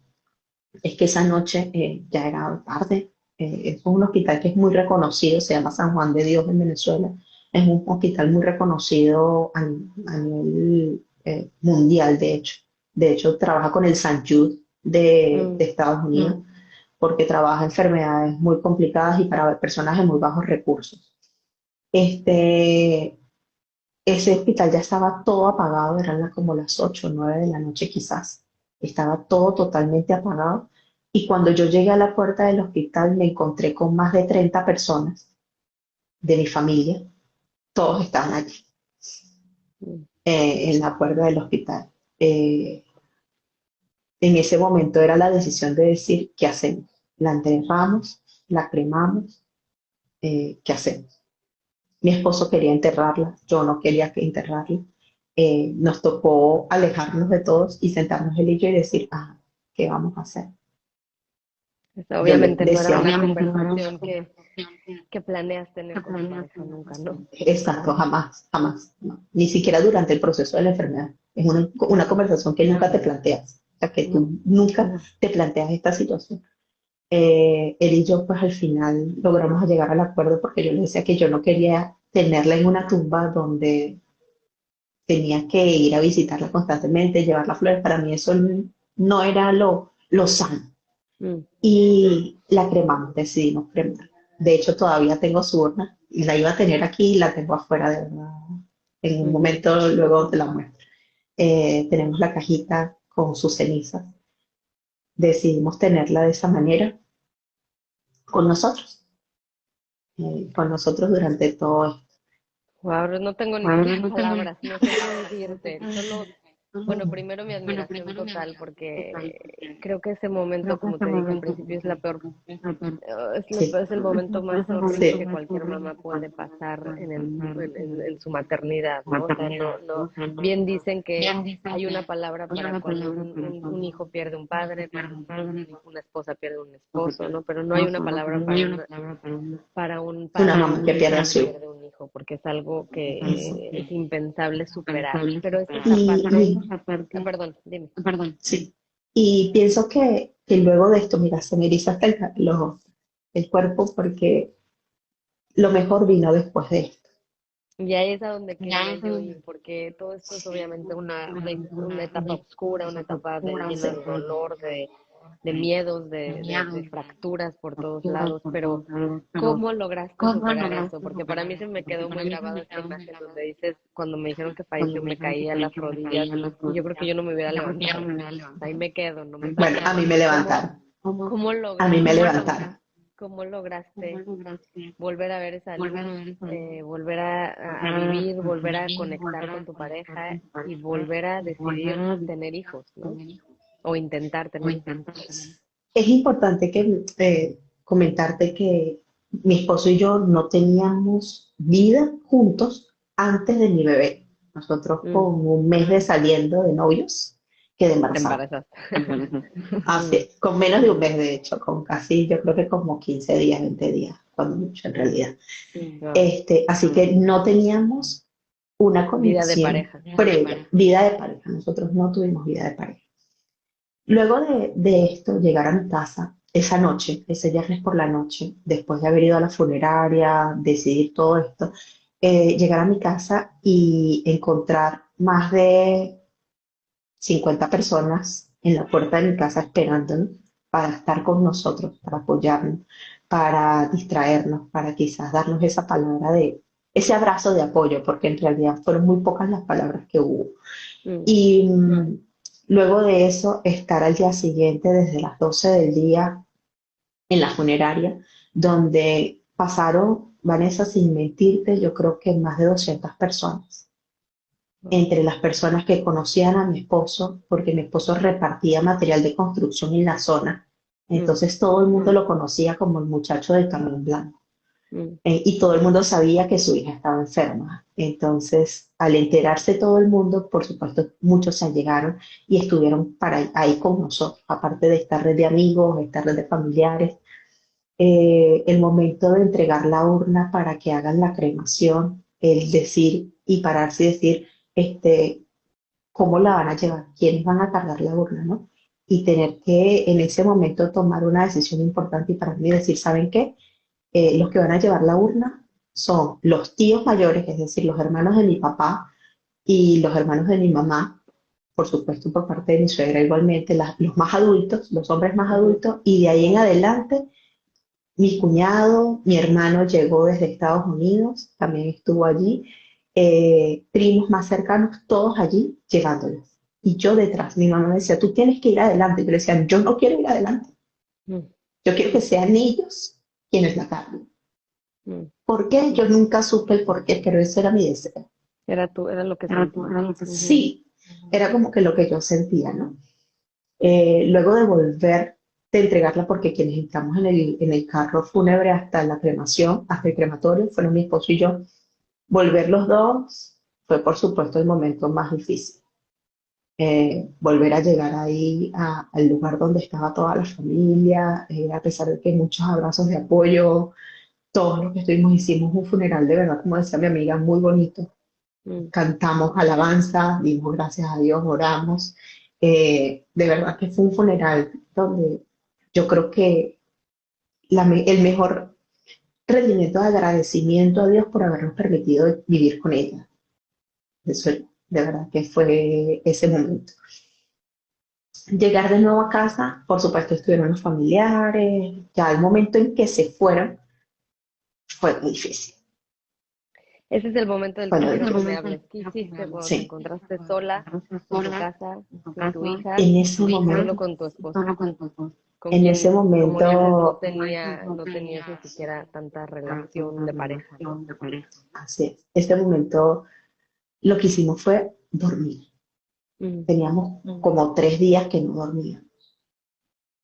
es que esa noche ya era tarde. Es un hospital que es muy reconocido, se llama San Juan de Dios en Venezuela. Es un hospital muy reconocido a nivel mundial, de hecho. De hecho, trabaja con el St. Jude de Mm. Estados Unidos, porque trabaja enfermedades muy complicadas y para personas de muy bajos recursos. Este, ese hospital ya estaba todo apagado, eran como las 8 o 9 de la noche quizás. Estaba todo totalmente apagado. Y cuando yo llegué a la puerta del hospital me encontré con más de 30 personas de mi familia. Todos estaban allí, Mm. en la puerta del hospital. Eh, en ese momento era la decisión de decir, ¿qué hacemos? ¿La enterramos? ¿La cremamos? ¿Qué hacemos? Mi esposo quería enterrarla, yo no quería que enterrarla. Nos tocó alejarnos de todos y sentarnos él y yo y decir, ¿qué vamos a hacer? Yo le Obviamente no era decía, una conversación que planeas tener con tu pareja nunca, ¿no? exacto, jamás, jamás, no. Ni siquiera durante el proceso de la enfermedad. Es una conversación que nunca te planteas, o sea, que No. tú nunca te planteas esta situación. Él y yo, pues al final logramos llegar al acuerdo porque yo le decía que yo no quería tenerla en una tumba donde tenía que ir a visitarla constantemente, llevarla flores. Para mí eso no era lo sano. Mm. Y la cremamos, decidimos cremar. De hecho, todavía tengo su urna y la iba a tener aquí y la tengo afuera de en un Ujú. momento luego te la muestro. Tenemos la cajita con sus cenizas. Decidimos tenerla de esa manera con con nosotros durante todo esto. Wow, no tengo ni siquiera palabras, no sé qué decirte. Solo, bueno, primero mi admiración total, porque creo que ese momento, como te dije al principio, es la peor, Sí, es el momento más horrible sí, que cualquier mamá puede pasar en su maternidad, ¿no? O sea, bien dicen que hay una palabra para cuando un hijo pierde un padre, cuando una esposa pierde un esposo, ¿no? Pero no hay una palabra para un una padre o mamá una que pierde a madre que su hijo. pierde un hijo, porque es algo que es impensable superar. Pero es esa Y, parte, y perdón, dime. sí, y pienso que luego de esto, mira, se me eriza hasta el cuerpo porque lo mejor vino después de esto. Y ahí es a donde quería yo ir, porque todo esto es obviamente una etapa oscura, una etapa llena de dolor, de miedos, de fracturas por todos lados, pero ¿cómo lograste superar eso? Porque para mí se me quedó muy grabada esta imagen donde dices, cuando me dijeron que falleció, me caí a las rodillas y yo creo que yo no me hubiera levantado. Ahí me quedo, no me Bueno, paro. a mí me ¿Cómo, levantaron, cómo a mí me lograste, levantaron. cómo lograste volver a ver esa luz, volver a vivir, volver a conectar con tu pareja y volver a decidir tener hijos, ¿no? O intentar tener hijos. Es importante que comentarte que mi esposo y yo no teníamos vida juntos antes de mi bebé. Nosotros Mm. con un mes de saliendo de novios quedé Te embarazada. embarazaste. Así, con menos de un mes de hecho, con casi yo creo que como 15 días, 20 días, cuando mucho en realidad. Wow. Así que no teníamos una Vida de conexión pareja. previa, vida de pareja. Nosotros no tuvimos vida de pareja. Luego de esto, llegar a mi casa esa noche, ese viernes por la noche, después de haber ido a la funeraria, decidir todo esto, llegar a mi casa y encontrar más de 50 personas en la puerta de mi casa esperándonos para estar con nosotros, para apoyarnos, para distraernos, para quizás darnos esa palabra de ese abrazo de apoyo, porque en realidad fueron muy pocas las palabras que hubo. Mm, Y luego de eso, estar al día siguiente desde las 12 del día en la funeraria, donde pasaron, Vanessa, sin mentirte, yo creo que más de 200 personas, wow. entre las personas que conocían a mi esposo, porque mi esposo repartía material de construcción en la zona, Mm, entonces todo el mundo lo conocía como el muchacho del camión blanco. mm, Y todo el mundo sabía que su hija estaba enferma. Entonces, al enterarse todo el mundo, por supuesto, muchos se allegaron y estuvieron ahí con nosotros, aparte de esta red de amigos, esta red de familiares. El momento de entregar la urna para que hagan la cremación, el decir y pararse y decir, cómo la van a llevar, quiénes van a cargar la urna, ¿no? Y tener que en ese momento tomar una decisión importante y para mí decir, ¿saben qué? Los que van a llevar la urna son los tíos mayores, es decir, los hermanos de mi papá y los hermanos de mi mamá, por supuesto por parte de mi suegra igualmente, los más adultos, los hombres más ujú, adultos, y de ahí en adelante mi cuñado, mi hermano llegó desde Estados Unidos, también estuvo allí, primos más cercanos, todos allí llevándolos. Y yo detrás, mi mamá me decía, tú tienes que ir adelante. Yo le decía, yo no quiero ir adelante, mm, yo quiero que sean ellos quienes la carguen. mm. ¿Por qué? Yo nunca supe el por qué, pero ese era mi deseo. Era lo que sentías. Ujú, Sí, era como que lo que yo sentía, ¿no? Luego de volver, de entregarla, porque quienes entramos en el carro fúnebre hasta la cremación, hasta el crematorio, fueron mi esposo y yo. Volver los dos fue, por supuesto, el momento más difícil. Volver a llegar ahí al lugar donde estaba toda la familia, a pesar de que muchos abrazos de apoyo, todos los que estuvimos, hicimos un funeral de verdad, como decía mi amiga, muy bonito. mm. Cantamos alabanza, dimos gracias a Dios, oramos. De verdad que fue un funeral donde yo creo que el mejor rendimiento de agradecimiento a Dios por habernos permitido vivir con ella. Eso, de verdad que fue ese momento. Llegar de nuevo a casa, por supuesto, estuvieron los familiares. Ya el momento en que se fueron fue muy difícil. Ese es el momento del Fue que muy quiero que me difícil. hables. ¿Qué hiciste cuando te Sí. encontraste sola en tu casa, sin tu hija, En ese solo momento, con tu esposo? Con en ese quien, como dices, momento, no tenías ni siquiera tanta relación de pareja, ¿no? así es. Ese momento lo que hicimos fue dormir. Mm, Teníamos como 3 días que no dormíamos.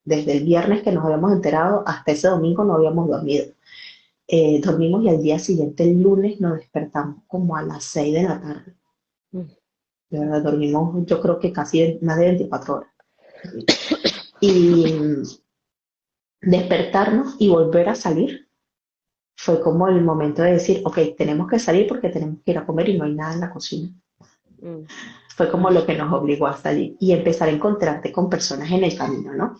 Desde el viernes que nos habíamos enterado hasta ese domingo no habíamos dormido. Dormimos y al día siguiente, el lunes, nos despertamos como a las 6 de la tarde. mm, De verdad, dormimos yo creo que casi más de 24 horas. Y despertarnos y volver a salir fue como el momento de decir, ok, tenemos que salir porque tenemos que ir a comer y no hay nada en la cocina. mm, Fue como lo que nos obligó a salir y empezar a encontrarte con personas en el camino, ¿no?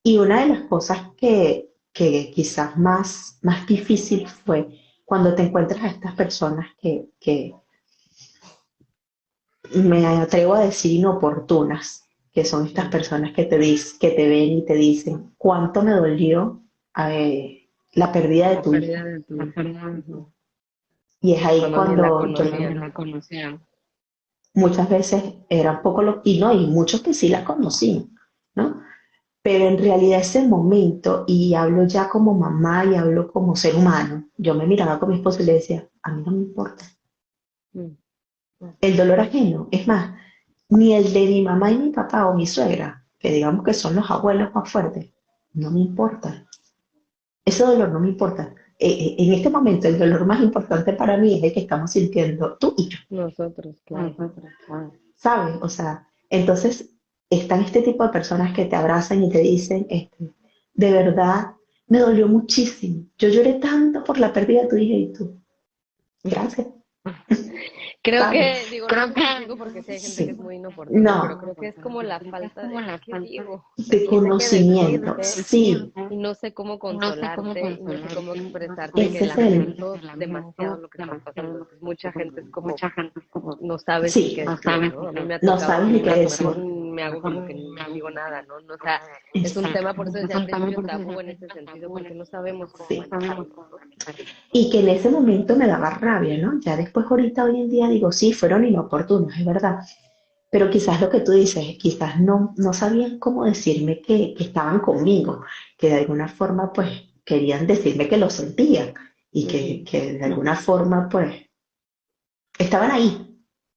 Y una de las cosas que quizás más difícil fue cuando te encuentras a estas personas que me atrevo a decir inoportunas, que son estas mm. personas que te ven y te dicen cuánto me dolió la pérdida de La tu pérdida hija. de tu hija. Ujú. Y es ahí Cuando ni la cuando yo conocían. muchas veces era un poco lo, y no, y muchos que sí la conocían, ¿no? Pero en realidad ese momento, y hablo ya como mamá y hablo como ser humano, yo me miraba con mi esposo y le decía, a mí no me importa. Mm, El dolor ajeno, es más, ni el de mi mamá y mi papá o mi suegra, que digamos que son los abuelos más fuertes, no me importa. Ese dolor no me importa. En este momento el dolor más importante para mí es el que estamos sintiendo tú y yo. Nosotros, claro. ¿Sabes? O sea, entonces están este tipo de personas que te abrazan y te dicen, de verdad, me dolió muchísimo. Yo lloré tanto por la pérdida de tu hija y tú. Gracias, Creo ¿sabes? que, digo, no justifico porque sí hay gente que Sí. es muy inoportuna, pero No, creo que es como la falta de, ¿qué digo? de No sé qué conocimiento. decirte Sí, y no sé cómo consolarte y no sé cómo expresarte que ese es el... lamento demasiado lo que estás pasando. Mucha gente es como, no sabes ni Sí, qué decir, ¿no? A mí me ha no tocado sabes ni qué que a lo decir. mejor me hago como que no digo nada, ¿no? O sea, es un tema, por eso decía al principio, tabú en ese sentido, porque no sabemos cómo Sí. manejarlo, ¿no? Y que en ese momento me daba rabia, ¿no? Ya después, ahorita, hoy en día, digo, sí, fueron inoportunos, es verdad. Pero quizás lo que tú dices, quizás no sabían cómo decirme que estaban conmigo, que de alguna forma, pues, querían decirme que lo sentían y que de alguna forma, pues, estaban ahí,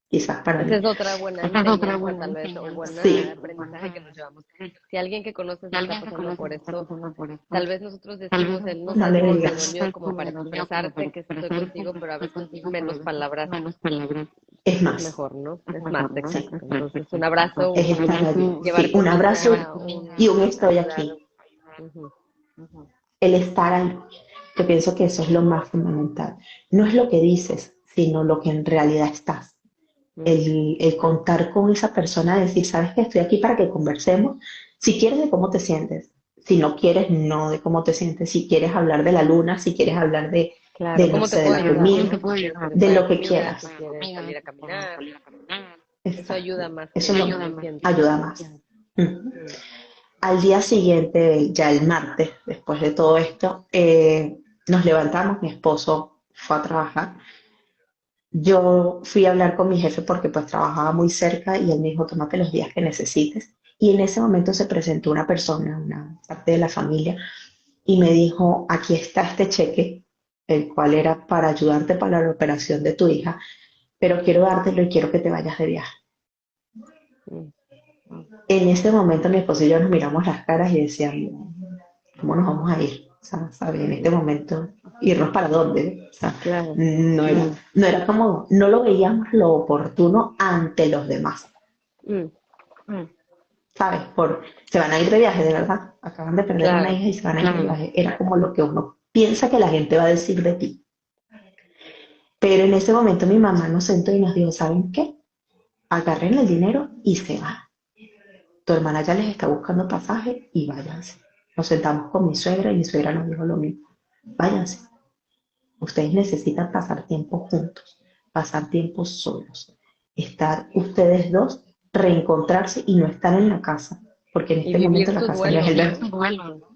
quizás para Esa mí. es otra buena enseñanza, tal vez, o Sí, buena aprendizaje que nos llevamos. Si alguien que conoces está pasando por esto, tal vez nosotros decimos, el no no sabes le cómo me digas. dolió, como para expresarte que estoy contigo, pero a veces menos palabras Es es más, mejor, ¿no? Es más, sí, exacto. Entonces, un abrazo, es estar allí. llevar Sí, un abrazo comida, y un estoy ayudar. aquí. Ujú, El estar ahí. Yo pienso que eso es lo más fundamental. No es lo que dices, sino lo que en realidad estás. ujú. El contar con esa persona, decir, sabes que estoy aquí para que conversemos. Si quieres de cómo te sientes, si no quieres, no de cómo te sientes. Si quieres hablar de la luna, si quieres hablar Claro, no ¿cómo te sé, de puedo la ayudar, comida, no? Si quieres que te de traiga lo que comida, si quieras. quieres salir a caminar, eso Exacto. ayuda más Eso es lo que que yo siento. ayuda más. Mm. Mm, Al día siguiente, ya el martes, después de todo esto, nos levantamos, mi esposo fue a trabajar. Yo fui a hablar con mi jefe porque pues trabajaba muy cerca y él me dijo, tómate los días que necesites. Y en ese momento se presentó una persona, una parte de la familia, y me dijo, aquí está este cheque, el cual era para ayudarte para la operación de tu hija, pero quiero dártelo y quiero que te vayas de viaje. mm. En ese momento mi esposo y yo nos miramos las caras y decíamos, ¿cómo nos vamos a ir? O sea, ¿sabes? En este momento, ¿irnos para dónde? O sea, Claro. no era como, no lo veíamos lo oportuno ante los demás, Mm, ¿sabes? Se van a ir de viaje, de verdad. Acaban de perder a una claro. hija y se van a ir de viaje. Era como lo que uno piensa que la gente va a decir de ti. Pero en ese momento mi mamá nos sentó y nos dijo, ¿saben qué? Agarren el dinero y se van. Tu hermana ya les está buscando pasaje y váyanse. Nos sentamos con mi suegra y mi suegra nos dijo lo mismo. Váyanse. Ustedes necesitan pasar tiempo juntos, pasar tiempo solos, estar ustedes dos, reencontrarse y no estar en la casa, porque en Y este momento vivir la tu casa no es duelo, el ¿no? verbo.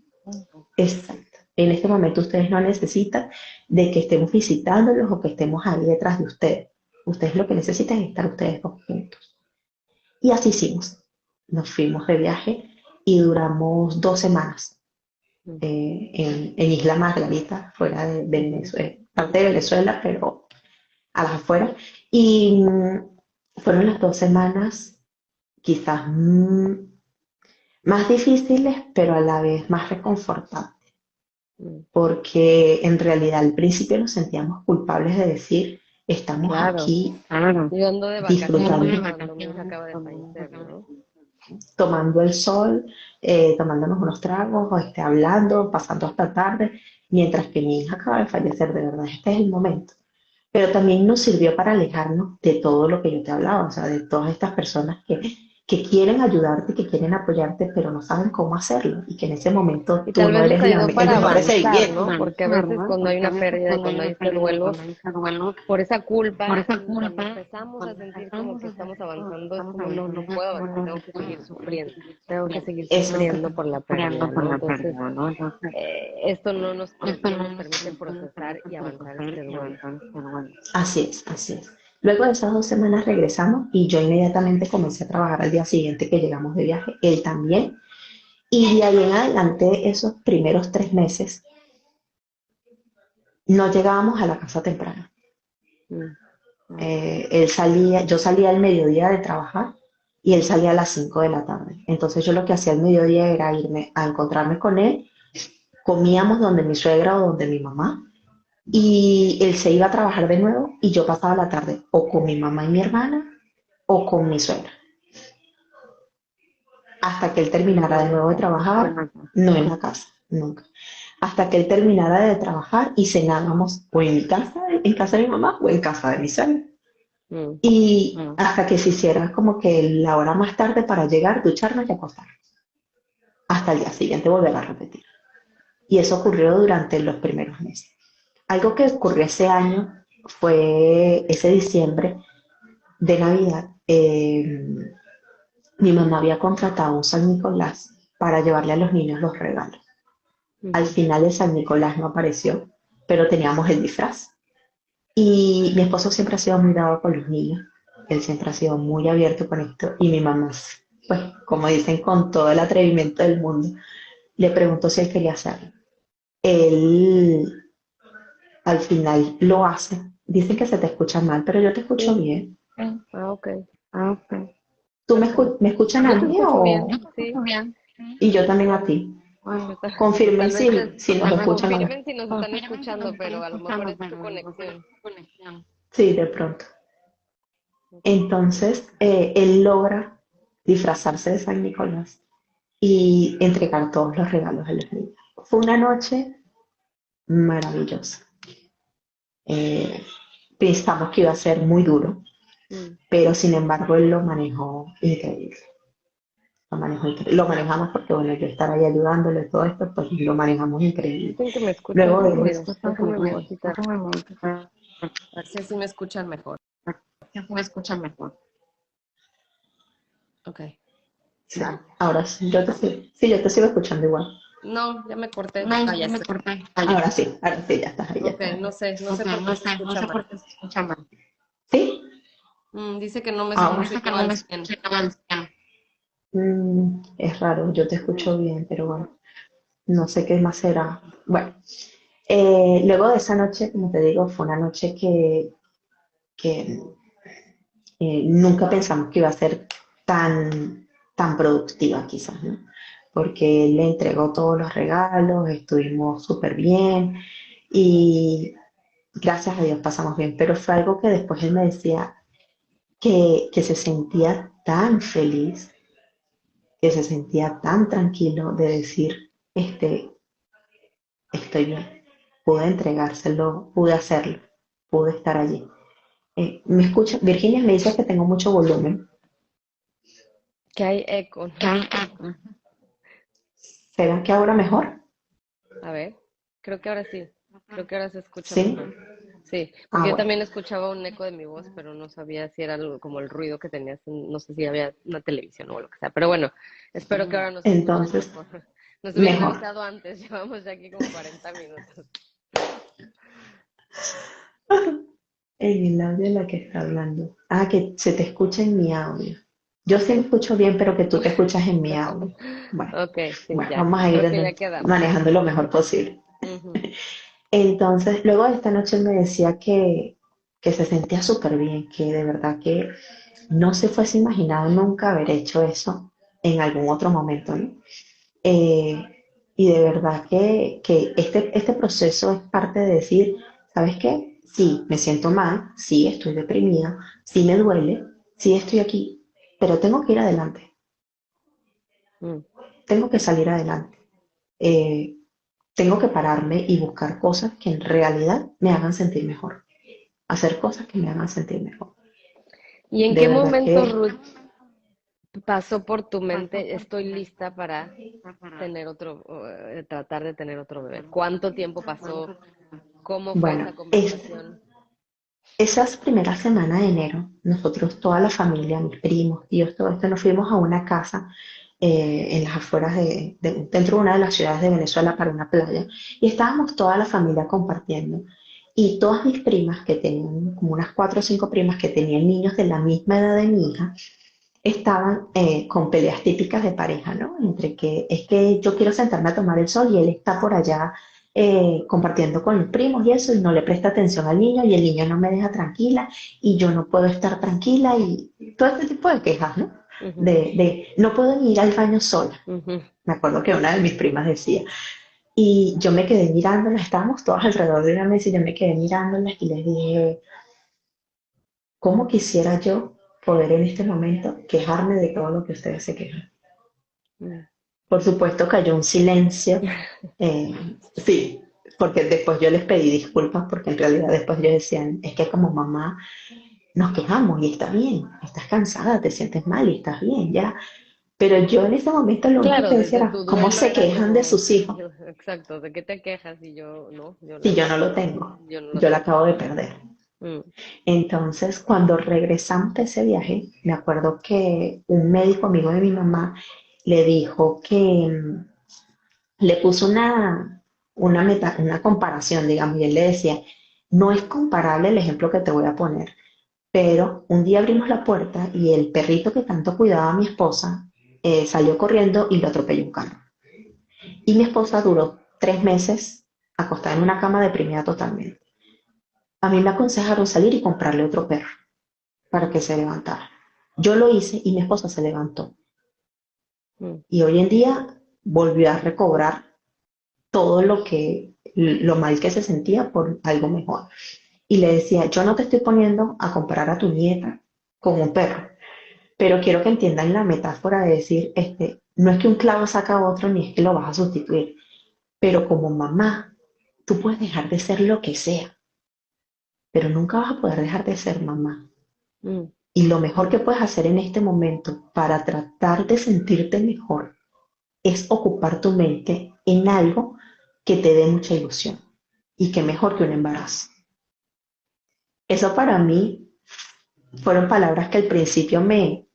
Exacto. En este momento ustedes no necesitan de que estemos visitándolos o que estemos ahí detrás de ustedes. Ustedes lo que necesitan es estar ustedes dos juntos. Y así hicimos. Nos fuimos de viaje y duramos 2 semanas Mm, en Isla Margarita, fuera de Venezuela, parte de Venezuela, pero a las afueras. Y fueron las 2 semanas quizás más difíciles, pero a la vez más reconfortantes, mm. porque en realidad al principio nos sentíamos culpables de decir, estamos Claro. aquí Yo ando de vacaciones disfrutando, cuando mi hija acaba de fallecer, ¿no? tomando el sol, tomándonos unos tragos, o hablando, pasando hasta tarde, mientras que mi hija acaba de fallecer, de verdad, este es el momento. Pero también nos sirvió para alejarnos de todo lo que yo te hablaba, o sea, de todas estas personas que quieren ayudarte, que quieren apoyarte, pero no saben cómo hacerlo, y que en ese momento Y tú tal no vez nos eres ayudó el para mejor avanzar, recibimiento. ¿no? Porque a veces cuando hay una pérdida y cuando hay este duelo, por esa culpa, cuando empezamos a sentir como que estamos avanzando, es como, no, no puedo avanzar, tengo que seguir sufriendo por la pérdida, ¿no? Entonces, esto no nos permite procesar y avanzar este duelo. Así es, así es. Luego de esas 2 semanas regresamos y yo inmediatamente comencé a trabajar al día siguiente que llegamos de viaje, él también. Y de ahí en adelante, esos primeros 3 meses, no llegábamos a la casa temprano. Mm, Yo salía al mediodía de trabajar y él salía a las 5 de la tarde. Entonces yo lo que hacía al mediodía era irme a encontrarme con él, comíamos donde mi suegra o donde mi mamá y él se iba a trabajar de nuevo y yo pasaba la tarde o con mi mamá y mi hermana o con mi suegra, hasta que él terminara de nuevo de trabajar, no en la casa, nunca. Hasta que él terminara de trabajar y cenábamos o en mi casa, en casa de mi mamá o en casa de mi suegra. mm. Y hasta que se hiciera como que la hora más tarde para llegar, ducharnos y acostarnos. Hasta el día siguiente volver a repetir. Y eso ocurrió durante los primeros meses. Algo que ocurrió ese año fue ese diciembre de Navidad. mi mamá había contratado a un San Nicolás para llevarle a los niños los regalos. Al Ujú. final el San Nicolás no apareció, pero teníamos el disfraz. Y mi esposo siempre ha sido muy dado con los niños. Él siempre ha sido muy abierto con esto. Y mi mamá, pues, como dicen, con todo el atrevimiento del mundo, le preguntó si él quería hacerlo. Él al final lo hace. Dicen que se te escucha mal, pero yo te escucho Sí. bien. Ah, ok. ¿Tú Ok. me escuchas a Yo te mí escucho bien, o...? sí. Y yo también a ti. Confirmen Tal vez si nos escuchan o no. confirmen si nos están escuchando, pero a lo mejor es tu conexión. Sí, de pronto. Ok. Entonces, él logra disfrazarse de San Nicolás y entregar todos los regalos a los niños. Fue una noche maravillosa. Eh, Pensamos que iba a ser muy duro, Mm. pero sin embargo él lo manejó increíble. Lo manejó increíble. Lo manejamos porque, bueno, yo estaba ahí ayudándole todo esto, pues lo manejamos increíble. Dicen que me escuchan Luego muy de ruido. eso, Déjame, me voy a quitar. A ver si así me escuchan mejor. Ok. sí, ahora sí, sí, yo te sigo escuchando igual. No, ya me corté. Ah, ya estoy. Ahora sí, ya estás ahí, ya Ok, estás ahí. no sé por qué se escucha mal. ¿Sí? Dice que no me Ahora. escucho yo al 100. Es raro, yo te escucho bien, pero bueno, no sé qué más será. Bueno, luego de esa noche, como te digo, fue una noche que nunca pensamos que iba a ser tan productiva quizás, ¿no? Porque él le entregó todos los regalos, estuvimos súper bien y gracias a Dios pasamos bien, pero fue algo que después él me decía que se sentía tan feliz, que se sentía tan tranquilo de decir, estoy bien, pude entregárselo, pude hacerlo, pude estar allí. ¿Me escucha? Virginia me dice que tengo mucho volumen. Que hay eco. ¿Será que ahora mejor? A ver, creo que ahora sí. Creo que ahora se escucha Sí. mejor. Sí, Ah, porque yo bueno. también escuchaba un eco de mi voz, pero no sabía si era como el ruido que tenías, no sé si había una televisión o lo que sea. Pero bueno, espero que ahora nos escuchen Entonces, mejor. Nos hubieran mejor. avisado antes, llevamos ya aquí como 40 minutos. En el audio de la que está hablando. Ah, que se te escucha en mi audio. Yo sí me escucho bien, pero que tú te escuchas en mi audio. Bueno, Ok, sí, bueno, ya. vamos a ir Creo que ya quedamos. manejando lo mejor posible. Ujú. Entonces, luego de esta noche él me decía que se sentía súper bien, que de verdad que no se fuese imaginado nunca haber hecho eso en algún otro momento, ¿no? Eh, y de verdad que este proceso es parte de decir, ¿sabes qué? Sí, me siento mal, sí, estoy deprimida, sí me duele, sí estoy aquí, pero tengo que ir adelante, Mm. tengo que salir adelante. Eh, Tengo que pararme y buscar cosas que en realidad me hagan sentir mejor, hacer cosas que me hagan sentir mejor. ¿Y en De qué verdad momento, que, Ruth, pasó por tu mente, estoy lista para tener tratar de tener otro bebé? ¿Cuánto tiempo pasó? ¿Cómo fue bueno, esa conversación? esas primeras semanas de enero, nosotros, toda la familia, mis primos, tíos, todo esto, nos fuimos a una casa en las afueras dentro de una de las ciudades de Venezuela para una playa y estábamos toda la familia compartiendo. Y todas mis primas, que tenían como unas cuatro o cinco primas que tenían niños de la misma edad de mi hija, estaban con peleas típicas de pareja, ¿no? Entre que es que yo quiero sentarme a tomar el sol y él está por allá compartiendo con los primos y eso, y no le presta atención al niño y el niño no me deja tranquila y yo no puedo estar tranquila y todo este tipo de quejas, ¿no? Ujú, De no puedo ni ir al baño sola. ujú. Me acuerdo que una de mis primas decía, y yo me quedé mirándolas, estábamos todas alrededor de una mesa y yo me quedé mirándolas y les dije, ¿cómo quisiera yo poder en este momento quejarme de todo lo que ustedes se quejan? Mm. Por supuesto cayó un silencio. Sí, porque después yo les pedí disculpas porque en realidad después yo decían, es que como mamá nos quejamos y está bien, estás cansada, te sientes mal y estás bien, ya. Pero yo en ese momento lo único Claro, que decía desde era, tu ¿cómo duelo se era quejan de como, sus hijos exacto, ¿de qué te quejas? Y yo, no, yo la si yo no verdad, lo tengo? yo no lo Yo la tengo. acabo de perder. Mm, Entonces, cuando regresamos de ese viaje, me acuerdo que un médico amigo de mi mamá le dijo que le puso una comparación, digamos, y él le decía, no es comparable el ejemplo que te voy a poner, pero un día abrimos la puerta y el perrito que tanto cuidaba a mi esposa salió corriendo y lo atropelló un carro. Y mi esposa duró 3 meses acostada en una cama deprimida totalmente. A mí me aconsejaron salir y comprarle otro perro para que se levantara. Yo lo hice y mi esposa se levantó. mm, Y hoy en día volvió a recobrar todo lo mal que se sentía por algo mejor. Y le decía, yo no te estoy poniendo a comparar a tu nieta con un perro, pero quiero que entiendan la metáfora de decir, no es que un clavo saca otro ni es que lo vas a sustituir, pero como mamá, tú puedes dejar de ser lo que sea, pero nunca vas a poder dejar de ser mamá. mm, Y lo mejor que puedes hacer en este momento para tratar de sentirte mejor es ocupar tu mente en algo que te dé mucha ilusión y que mejor que un embarazo. Eso para mí fueron palabras que al principio me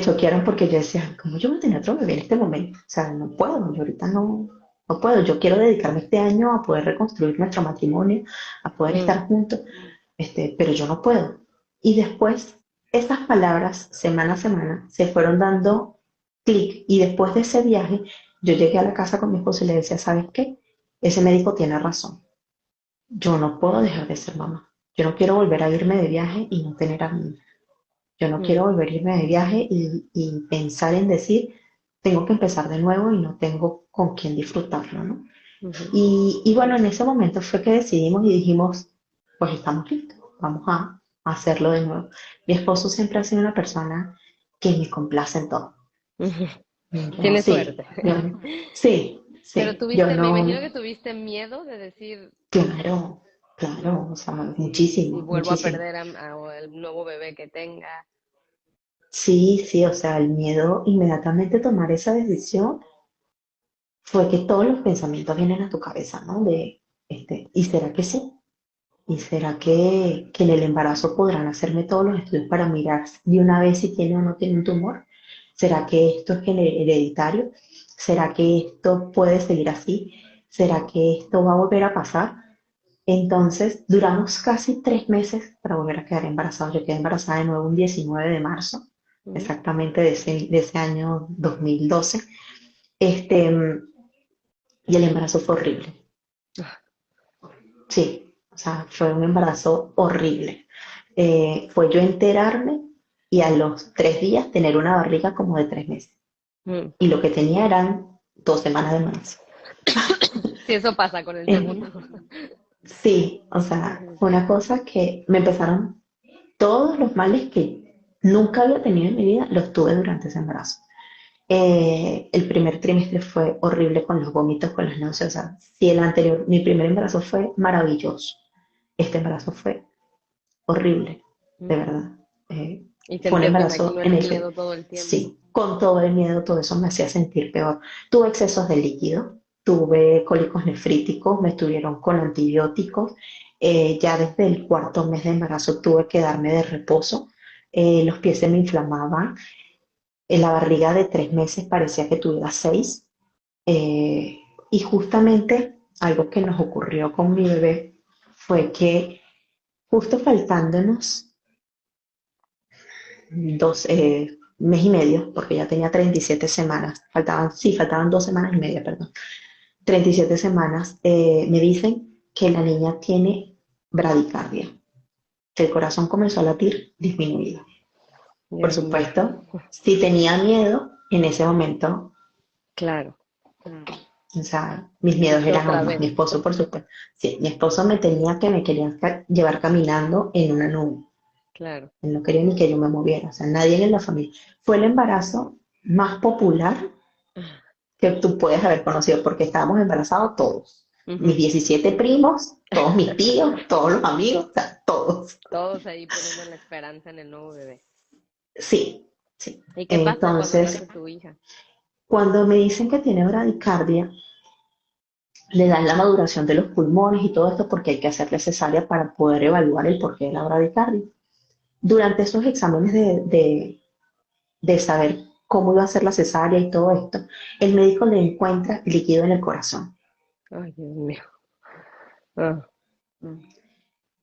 choquearon porque yo decía, ¿cómo yo voy a tener otro bebé en este momento? O sea, no puedo, yo ahorita no puedo. Yo quiero dedicarme este año a poder reconstruir nuestro matrimonio, a poder mm. estar juntos, pero yo no puedo. Y después, esas palabras, semana a semana, se fueron dando clic. Y después de ese viaje, yo llegué a la casa con mi esposo y le decía, ¿sabes qué? Ese médico tiene razón. Yo no puedo dejar de ser mamá. Yo no quiero volver a irme de viaje y no tener a mi hija. Yo no quiero Mm, volver a irme de viaje y pensar en decir, tengo que empezar de nuevo y no tengo con quién disfrutarlo, ¿no? ujú. Y bueno, en ese momento fue que decidimos y dijimos, pues estamos listos, vamos a hacerlo de nuevo. Mi esposo siempre ha sido una persona que me complace en todo. Ujú. Yo, Tienes sí, suerte. Pero yo me no, imagino que tuviste miedo de decir, claro, claro, no, o sea, si muchísimo, vuelvo a muchísimo. perder a el nuevo bebé que tenga. Sí, sí, o sea, el miedo inmediatamente tomar esa decisión fue que todos los pensamientos vienen a tu cabeza, ¿no? ¿Y será que sí? ¿Y será que en el embarazo podrán hacerme todos los estudios para mirar de una vez si tiene o no tiene un tumor? ¿Será que esto es hereditario? ¿Será que esto puede seguir así? ¿Será que esto va a volver a pasar? Entonces, duramos casi 3 meses para volver a quedar embarazada. Yo quedé embarazada de nuevo un 19 de marzo, Ujú. exactamente de ese año 2012. Este, y el embarazo fue horrible. Sí, o sea, fue un embarazo horrible. Fue yo enterarme y a los 3 días tener una barriga como de 3 meses. Mm. Y lo que tenía eran 2 semanas de embarazo. Si eso pasa con el segundo. Eh, sí, o sea, Ujú. fue una cosa que me empezaron todos los males que nunca había tenido en mi vida, los tuve durante ese embarazo. El primer trimestre fue horrible con los vómitos, con las náuseas. O sea, si el anterior, mi primer embarazo fue maravilloso, este embarazo fue horrible, de Mm. verdad. Eh, Y Fue un sentías, me embarazo imagino, en el el que, miedo todo el tiempo. sí, con todo el miedo, todo eso me hacía sentir peor. Tuve excesos de líquido, tuve cólicos nefríticos, me estuvieron con antibióticos. Ya desde el cuarto mes de embarazo tuve que darme de reposo. Los pies se me inflamaban. En la barriga de 3 meses parecía que tuviera 6. Y justamente algo que nos ocurrió con mi bebé fue que justo faltándonos mes y medio, porque ya tenía 37 semanas, faltaban 2 semanas y media, perdón, 37 semanas, me dicen que la niña tiene bradicardia, que el corazón comenzó a latir disminuido. Por Dios mío. supuesto, si tenía miedo, en ese momento, Claro. o sea, mis miedos Dijiste eran otra aún más. vez. Mi esposo, por supuesto, sí, mi esposo me quería llevar caminando en una nube. Claro. Él no quería ni que yo me moviera, o sea, nadie en la familia. Fue el embarazo más popular que tú puedes haber conocido, porque estábamos embarazados todos. Mis Ujú. 17 primos, todos mis tíos, todos los amigos, o sea, todos. Todos ahí poniendo la esperanza en el nuevo bebé. Sí, sí. ¿Y qué pasa cuando Entonces, nace tu hija? cuando me dicen que tiene bradicardia, le dan la maduración de los pulmones y todo esto porque hay que hacerle cesárea para poder evaluar el porqué de la bradicardia. Durante esos exámenes de saber cómo iba a ser la cesárea y todo esto, el médico le encuentra líquido en el corazón. Ay, Dios mío. Ah,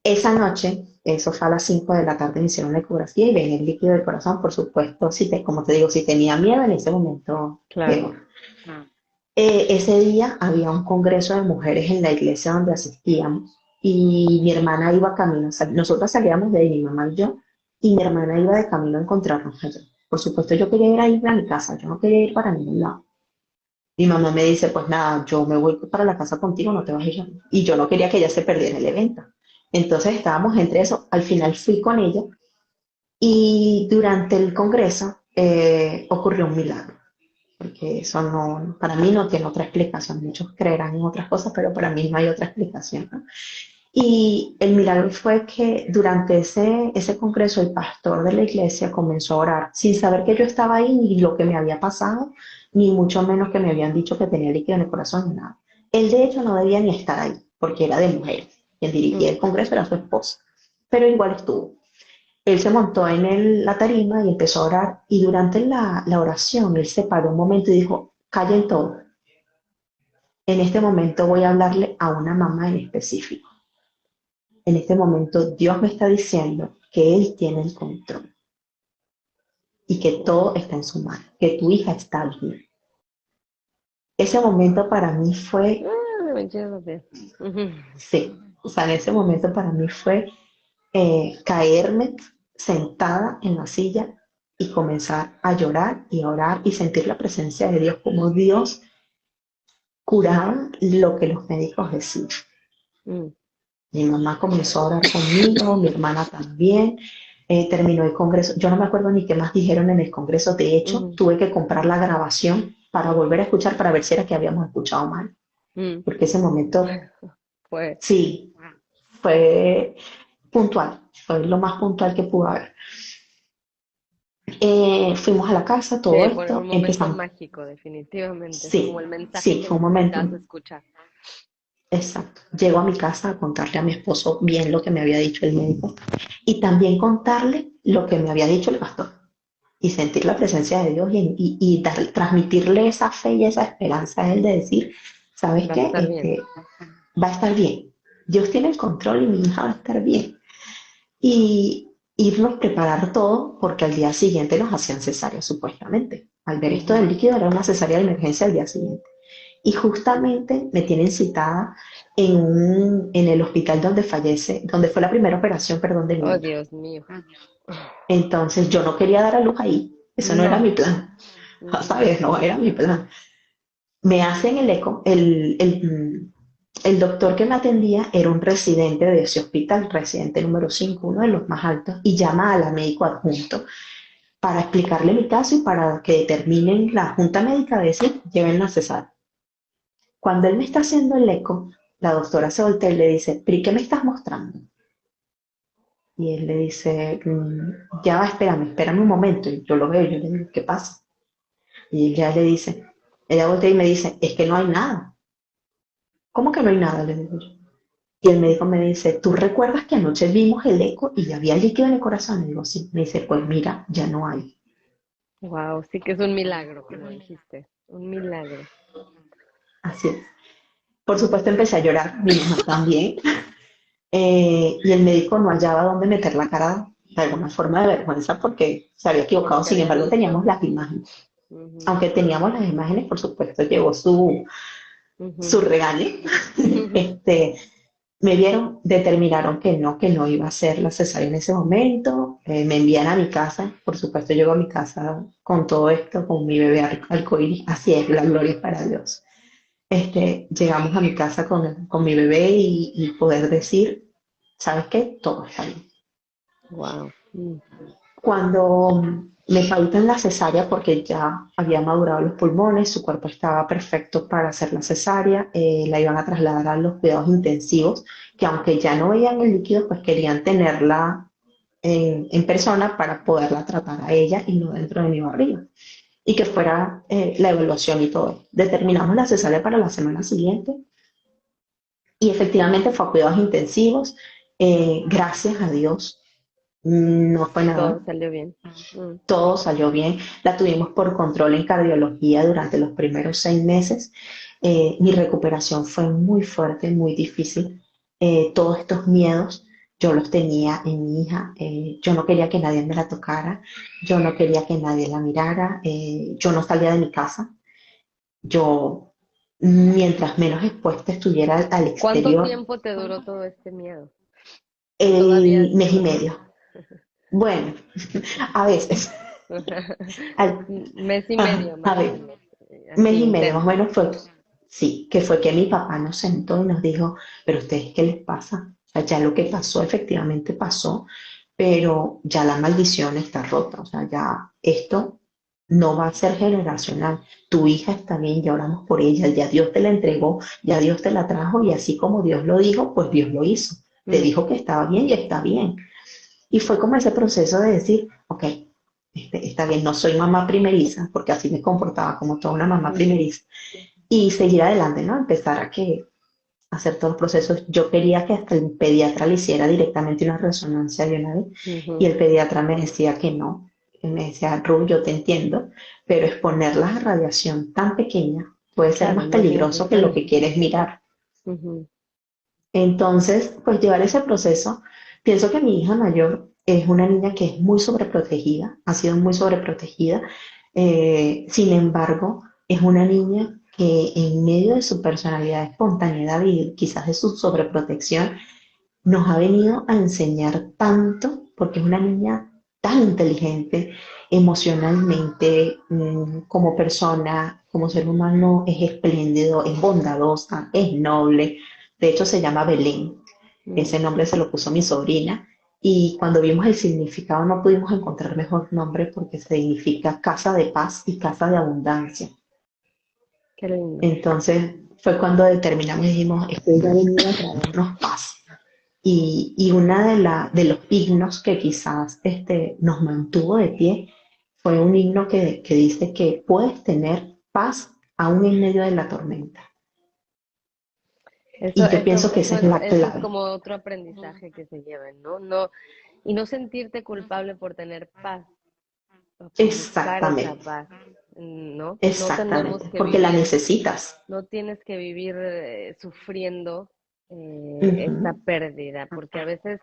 Esa noche, eso fue a las 5 de la tarde, me hicieron la ecografía y ven el líquido del corazón, por supuesto, como te digo, si tenía miedo en ese momento, claro. peor. Ese día había un congreso de mujeres en la iglesia donde asistíamos y mi hermana iba camino, nosotros salíamos de ahí, mi mamá y yo, y mi hermana iba de camino a encontrarnos allá. Por supuesto, yo quería ir a ir a mi casa, yo no quería ir para ningún lado. Mi mamá me dice, pues nada, yo me voy para la casa contigo, no te vas a ir. Y yo no quería que ella se perdiera el evento. Entonces estábamos entre eso, al final fui con ella y durante el congreso ocurrió un milagro, porque eso no, para mí no tiene otra explicación. Muchos creerán en otras cosas, pero para mí no hay otra explicación, ¿no? Y el milagro fue que durante ese congreso el pastor de la iglesia comenzó a orar sin saber que yo estaba ahí, ni lo que me había pasado, ni mucho menos que me habían dicho que tenía líquido en el corazón, ni nada. Él de hecho no debía ni estar ahí, porque era de mujeres. Quien dirigía el congreso era su esposa, pero igual estuvo. Él se montó en la tarima y empezó a orar, y durante la oración él se paró un momento y dijo, callen todos, en este momento voy a hablarle a una mamá en específico. En este momento Dios me está diciendo que Él tiene el control y que todo está en su mano, que tu hija está bien. Ese momento para mí fue, me quiero ver. sí, o sea, en ese momento para mí fue caerme sentada en la silla y comenzar a llorar y a orar y sentir la presencia de Dios, como Dios curaba lo que los médicos decían. Mi mamá comenzó a orar conmigo, mi hermana también. Terminó el congreso. Yo no me acuerdo ni qué más dijeron en el congreso. De hecho, tuve que comprar la grabación para volver a escuchar para ver si era que habíamos escuchado mal. Porque ese momento, Fue. sí, fue puntual. Fue lo más puntual que pudo haber. Fuimos a la casa, todo Fue esto. un momento Empezamos. mágico, definitivamente. Sí, Como el mensaje sí, que fue un momento. necesitabas escuchar. Exacto. Llego a mi casa a contarle a mi esposo bien lo que me había dicho el médico y también contarle lo que me había dicho el pastor y sentir la presencia de Dios y transmitirle esa fe y esa esperanza a él de decir, ¿sabes Va a qué? estar bien. Va a estar bien. Dios tiene el control y mi hija va a estar bien. Y irnos preparar todo porque al día siguiente nos hacían cesárea supuestamente. Al ver esto del líquido era una cesárea de emergencia al día siguiente. Y justamente me tienen citada en el hospital donde fallece, donde fue la primera operación, perdón, de mi Oh, hija. Dios mío. Entonces yo no quería dar a luz ahí, eso no era mi plan, ¿sabes? No era mi plan. Me hacen el eco, el doctor que me atendía era un residente de ese hospital, residente número 5, uno de los más altos, y llama a la médico adjunto para explicarle mi caso y para que determinen la junta médica de decir, lleven la cesárea. Cuando él me está haciendo el eco, la doctora se voltea y le dice, ¿pero y qué me estás mostrando? Y él le dice, ya va, espérame un momento. Y yo lo veo y yo le digo, ¿qué pasa? Y ella le dice, ella voltea y me dice, es que no hay nada. ¿Cómo que no hay nada? Le digo yo. Y el médico me dice, ¿tú recuerdas que anoche vimos el eco y ya había líquido en el corazón? Le digo, sí. Me dice, pues mira, ya no hay. Wow, sí que es un milagro, como dijiste. Un milagro. Así es. Por supuesto empecé a llorar, mi hija también. Y el médico no hallaba dónde meter la cara de alguna forma de vergüenza porque se había Por lo equivocado. que Sin había embargo, dicho. teníamos las imágenes. Aunque teníamos las imágenes, por supuesto, llegó su regaño. Me vieron, determinaron que no iba a ser la cesárea en ese momento. Me envían a mi casa. Por supuesto, llego a mi casa con todo esto, con mi bebé arcoíris. Así es, la gloria es para Dios. Llegamos a mi casa con mi bebé y poder decir, ¿sabes qué? Todo está bien. Wow. Cuando me pautan la cesárea, porque ya había madurado los pulmones, su cuerpo estaba perfecto para hacer la cesárea, la iban a trasladar a los cuidados intensivos, que aunque ya no veían el líquido, pues querían tenerla en persona para poderla tratar a ella y no dentro de mi barriga. Y que fuera la evaluación y todo. Determinamos la cesárea para la semana siguiente. Y efectivamente fue a cuidados intensivos. Gracias a Dios, no fue Todo nada. salió bien. Mm. Todo salió bien. La tuvimos por control en cardiología durante los primeros 6 meses. Mi recuperación fue muy fuerte, muy difícil. Todos estos miedos yo los tenía en mi hija. Yo no quería que nadie me la tocara. Yo no quería que nadie la mirara. Yo no salía de mi casa. Yo, mientras menos expuesta estuviera al ¿Cuánto exterior, tiempo te duró todo este miedo? ¿O todavía mes y dura? medio. Bueno, a veces. Al- Mes y ajá, medio a más o ver. menos, así Mes y medio más o intenso. menos fue, sí, que fue que mi papá nos sentó y nos dijo, pero ustedes, ¿qué les pasa? O sea, ya lo que pasó efectivamente pasó, pero ya la maldición está rota, o sea, ya esto no va a ser generacional. Tu hija está bien, ya oramos por ella, ya Dios te la entregó, ya Dios te la trajo y así como Dios lo dijo, pues Dios lo hizo. Te Mm, dijo que estaba bien y está bien. Y fue como ese proceso de decir, ok, está bien, no soy mamá primeriza, porque así me comportaba como toda una mamá ujú, primeriza, y seguir adelante, ¿no? Empezar a hacer todos los procesos. Yo quería que hasta el pediatra le hiciera directamente una resonancia de una vez, y ujú. el pediatra me decía que no. Él me decía, Ru, yo te entiendo, pero exponerlas a radiación tan pequeña puede ser Claro, más no es peligroso que lo que necesario. quieres mirar. Ujú. Entonces, pues llevar ese proceso, pienso que mi hija mayor es una niña que es muy sobreprotegida, ha sido muy sobreprotegida. Sin embargo, es una niña que en medio de su personalidad, espontaneidad y quizás de su sobreprotección, nos ha venido a enseñar tanto, porque es una niña tan inteligente emocionalmente, como persona, como ser humano, es espléndido, es bondadosa, es noble. De hecho, se llama Belén. Ese Mm, nombre se lo puso mi sobrina. Y cuando vimos el significado no pudimos encontrar mejor nombre porque significa casa de paz y casa de abundancia. qué lindo. Entonces fue cuando determinamos y dijimos, esto ya ha venido a traernos paz. Y una de los himnos que quizás nos mantuvo de pie fue un himno que dice que puedes tener paz aún en medio de la tormenta. Y yo pienso que esa es la Eso es clave. como otro aprendizaje que se lleven, ¿no? Y no sentirte culpable por tener paz, o por buscar esa Exactamente, paz, ¿no? No tenemos exactamente, que porque la vivir, necesitas. no tienes que vivir sufriendo esta Ujú. pérdida, porque a veces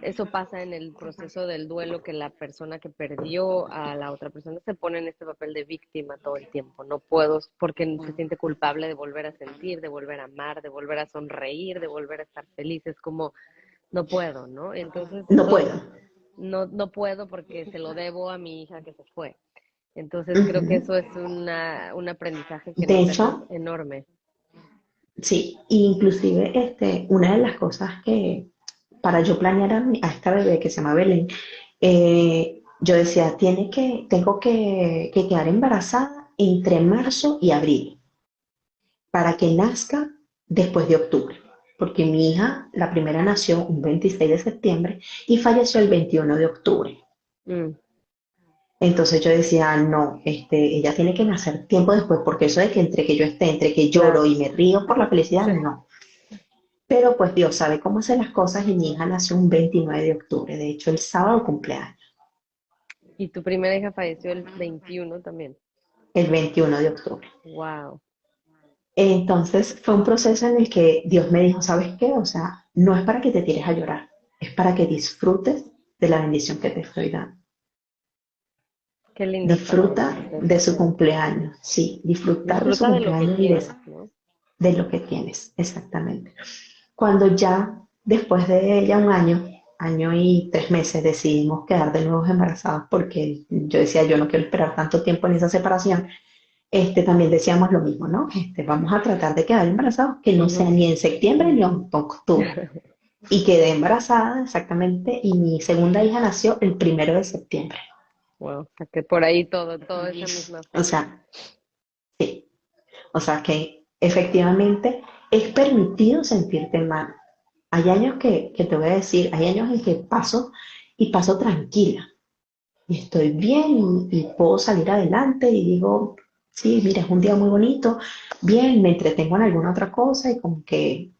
eso pasa en el proceso del duelo, que la persona que perdió a la otra persona se pone en este papel de víctima todo el tiempo. No puedo, porque se siente culpable de volver a sentir, de volver a amar, de volver a sonreír, de volver a estar feliz. Es como, no puedo, ¿no? Entonces No eso puedo. no puedo porque se lo debo a mi hija que se fue. Entonces creo que Ujú. eso es un aprendizaje que De nos deja hecho, enorme. sí, inclusive una de las cosas que para yo planear a esta bebé que se llama Belén, yo decía, tengo que quedar embarazada entre marzo y abril para que nazca después de octubre, porque mi hija, la primera nació un 26 de septiembre y falleció el 21 de octubre. Mm, Entonces yo decía, no, ella tiene que nacer tiempo después, porque eso de que entre que yo esté, entre que lloro claro. y me río por la felicidad, no. Pero pues Dios sabe cómo hacer las cosas y mi hija nació un 29 de octubre, de hecho el sábado cumpleaños, Y tu primera hija falleció el 21 también. el 21 de octubre. Wow. Entonces fue un proceso en el que Dios me dijo, ¿sabes qué? O sea, no es para que te tires a llorar, es para que disfrutes de la bendición que te estoy dando. Qué lindas palabras Disfruta de esas, su ¿eh? cumpleaños, sí, disfrutar de su Disfruta de lo que cumpleaños y tienes, ¿no? de lo que tienes, exactamente. Cuando ya después de ya un año y 3 meses, decidimos quedar de nuevo embarazadas porque yo decía, yo no quiero esperar tanto tiempo en esa separación, también decíamos lo mismo, ¿no? Vamos a tratar de quedar embarazados, que no sea Ujú. ni en septiembre ni en octubre. Y quedé embarazada exactamente y mi segunda hija nació el 1 de septiembre. Wow, o sea que por ahí todo esa misma O fecha. sea, sí, o sea que efectivamente es permitido sentirte mal. Hay años que te voy a decir, hay años en que paso y paso tranquila y estoy bien y puedo salir adelante y digo, sí, mira, es un día muy bonito, bien, me entretengo en alguna otra cosa y como que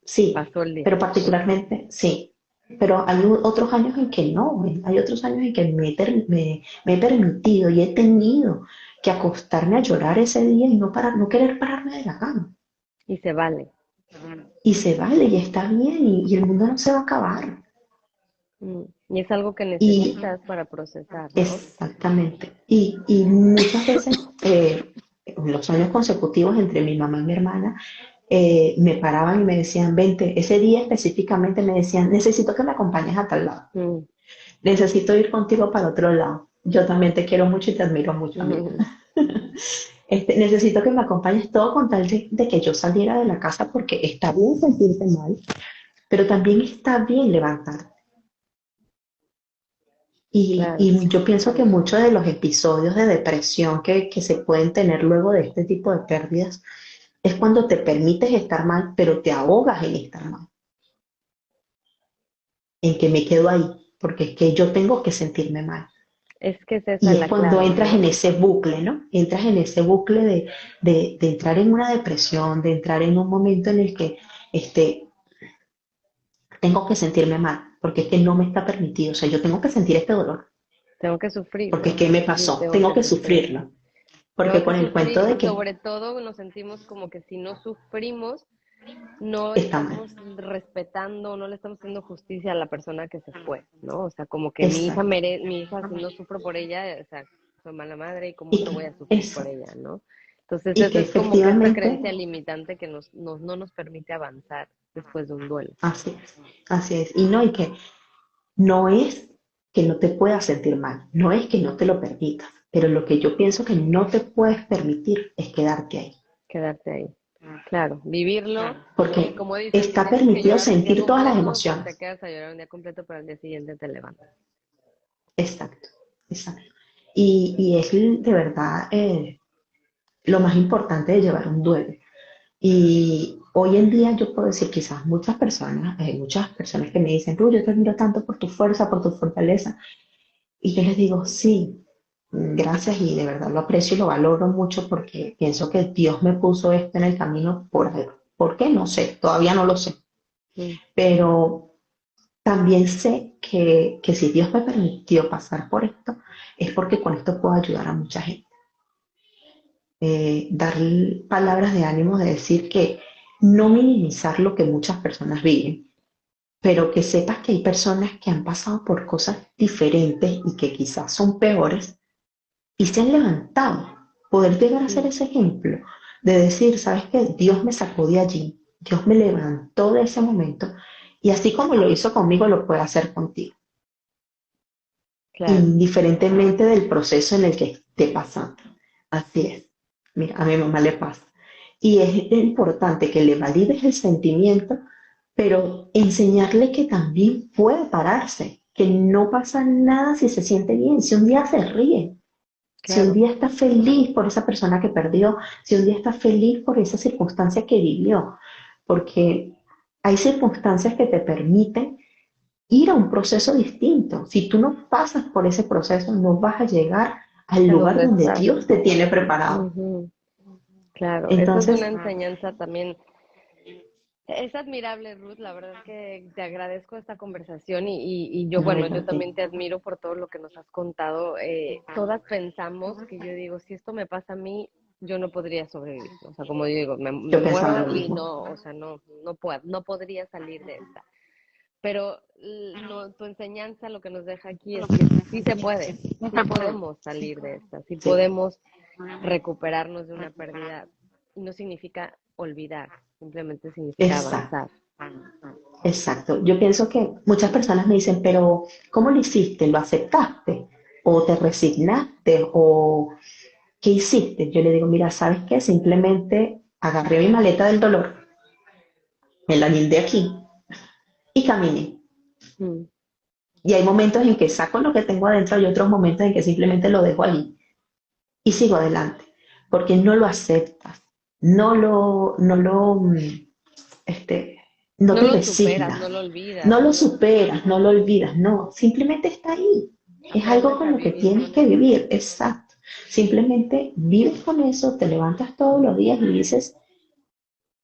sí, pasó el día. pero particularmente, sí. Pero hay otros años en que no, hay otros años en que me he permitido y he tenido que acostarme a llorar ese día y no querer pararme de la cama. Y se vale. Y se vale, y está bien, y el mundo no se va a acabar. Y es algo que Y necesitas para procesar, ¿no? exactamente. Y muchas veces, en los años consecutivos entre mi mamá y mi hermana, me paraban y me decían, vente, ese día específicamente me decían, necesito que me acompañes a tal lado, Mm. necesito ir contigo para otro lado. Yo también te quiero mucho y te admiro mucho, amiga. Necesito que me acompañes todo con tal de que yo saliera de la casa porque está bien sentirte mal, pero también está bien levantarte. Claro, Y yo pienso que muchos de los episodios de depresión que se pueden tener luego de este tipo de pérdidas es cuando te permites estar mal, pero te ahogas en estar mal, en que me quedo ahí, porque es que yo tengo que sentirme mal. es que es esa Y es la cuando clave, entras ¿no? en ese bucle, ¿no? Entras en ese bucle de entrar en una depresión, de entrar en un momento en el que este, tengo que sentirme mal, porque es que no me está permitido. O sea, yo tengo que sentir este dolor, Tengo que porque sufrirlo. ¿qué me Sí, pasó? tengo Tengo que que sufrir. sufrirlo. Tengo Porque que con el sufrir cuento y de que sobre todo nos sentimos como que si no sufrimos, no está mal. estamos respetando, no le estamos haciendo justicia a la persona que se fue, ¿no? O sea, como que Exacto. mi hija, si no sufro por ella, o sea, soy mala madre y cómo Y no que, voy a sufrir por exacto. ella, ¿no? Entonces, Y eso que es como que esta efectivamente, creencia limitante que no nos permite avanzar después de un duelo. así es, así es. Y no, y que no es que no te puedas sentir mal, no es que no te lo permitas, pero lo que yo pienso que no te puedes permitir es quedarte ahí. Quedarte ahí. Claro, vivirlo y Porque como dicen, si está tienes que permitido llorar un día sentir todas las completo, pues te emociones. quedas a llorar un día completo, pero al día siguiente te levantas. Exacto, exacto. Y es de verdad lo más importante de llevar un duelo. Y hoy en día yo puedo decir, quizás muchas personas que me dicen, Ru, yo te admiro tanto por tu fuerza, por tu fortaleza. Y yo les digo, sí, gracias y de verdad lo aprecio y lo valoro mucho porque pienso que Dios me puso esto en el camino por algo. ¿Por qué? No sé, todavía no lo sé. Mm, Pero también sé que si Dios me permitió pasar por esto, es porque con esto puedo ayudar a mucha gente. Dar palabras de ánimo, de decir que no minimizar lo que muchas personas viven, pero que sepas que hay personas que han pasado por cosas diferentes y que quizás son peores y se han levantado. Poder llegar a ser mm, ese ejemplo de decir, ¿sabes qué? Dios me sacó de allí, Dios me levantó de ese momento y así como lo hizo conmigo, lo puede hacer contigo, claro, indiferentemente del proceso en el que esté pasando. Así es. Mira, a mi mamá le pasa. Y es importante que le valides el sentimiento, pero enseñarle que también puede pararse, que no pasa nada si se siente bien, si un día se ríe, si un claro. día está feliz por esa persona que perdió, si un día está feliz por esa circunstancia que vivió, porque hay circunstancias que te permiten ir a un proceso distinto. Si tú no pasas por ese proceso, no vas a llegar al ¿En lugar dónde donde estás? Dios te tiene preparado. Ujú, claro, esa es una Entonces, enseñanza también. Es admirable, Ruth, la verdad que te agradezco esta conversación y yo, no, bueno, yo yo a ti. también te admiro por todo lo que nos has contado. Todas pensamos que yo digo, si esto me pasa a mí, yo no podría sobrevivir. O sea, como yo digo, me Yo pensaba lo muero y mismo. no, o sea, no puedo, no podría salir de esta. Pero no, tu enseñanza lo que nos deja aquí es que sí se puede, sí podemos salir de esta, sí Sí, podemos recuperarnos de una pérdida. Y no significa olvidar, simplemente significa exacto, avanzar. exacto. Yo pienso que muchas personas me dicen, pero ¿cómo lo hiciste? ¿Lo aceptaste? ¿O te resignaste? ¿O qué hiciste? Yo le digo, mira, ¿sabes qué? Simplemente agarré mi maleta del dolor, me la guindé aquí y caminé. Mm, Y hay momentos en que saco lo que tengo adentro y otros momentos en que simplemente lo dejo allí y sigo adelante, porque no lo aceptas, este, no no te lo superas, resignas, no lo olvidas, no lo no lo superas, no lo olvidas, no, simplemente está ahí. Es algo aprendes con a lo que vivir tienes con que eso. vivir, exacto. Simplemente vives con eso, te levantas todos los días y dices,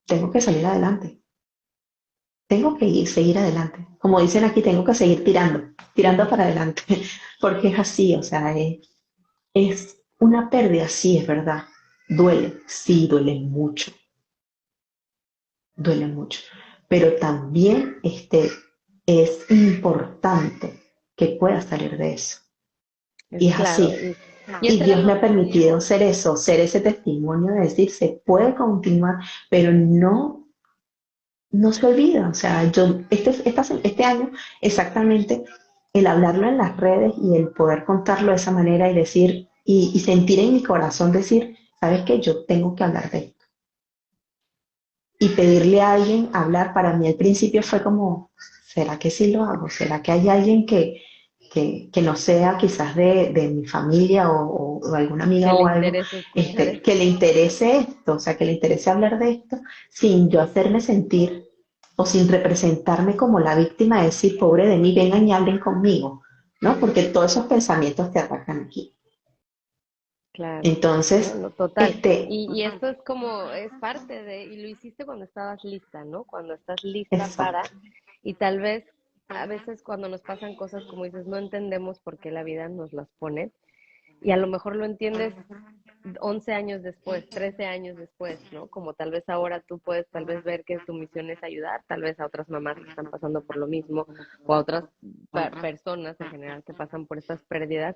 tengo que salir adelante. tengo que seguir adelante. Como dicen aquí, tengo que seguir tirando para adelante, porque es así, o sea, es una pérdida, sí, es verdad. Duele, sí, duele mucho. Pero también es importante que pueda salir de eso. Es Y es claro. así. Y Y ese era Dios el me ha objetivo. permitido ser eso, ser ese testimonio de decir, se puede continuar, pero no se olvida. O sea, yo, este año, exactamente, el hablarlo en las redes y el poder contarlo de esa manera y decir, y sentir en mi corazón decir, ¿sabes qué? Yo tengo que hablar de esto. Y pedirle a alguien hablar, para mí al principio fue como, ¿será que sí lo hago? ¿Será que hay alguien que no sea quizás de mi familia o alguna Que amiga le o algo, interese escuchar que esto. le interese esto, o sea, que le interese hablar de esto, sin yo hacerme sentir o sin representarme como la víctima de decir, pobre de mí, vengan y hablen conmigo, ¿no? Porque todos esos pensamientos te atacan aquí. Claro, no, Entonces, no, total. este, Y esto es como, es parte de, y lo hiciste cuando estabas lista, ¿no? Cuando estás lista para, exacto, y tal vez a veces cuando nos pasan cosas como dices, no entendemos por qué la vida nos las pone, y a lo mejor lo entiendes 11 años después, 13 años después, ¿no? Como tal vez ahora tú puedes tal vez ver que tu misión es ayudar, tal vez a otras mamás que están pasando por lo mismo, o a otras personas en general que pasan por estas pérdidas,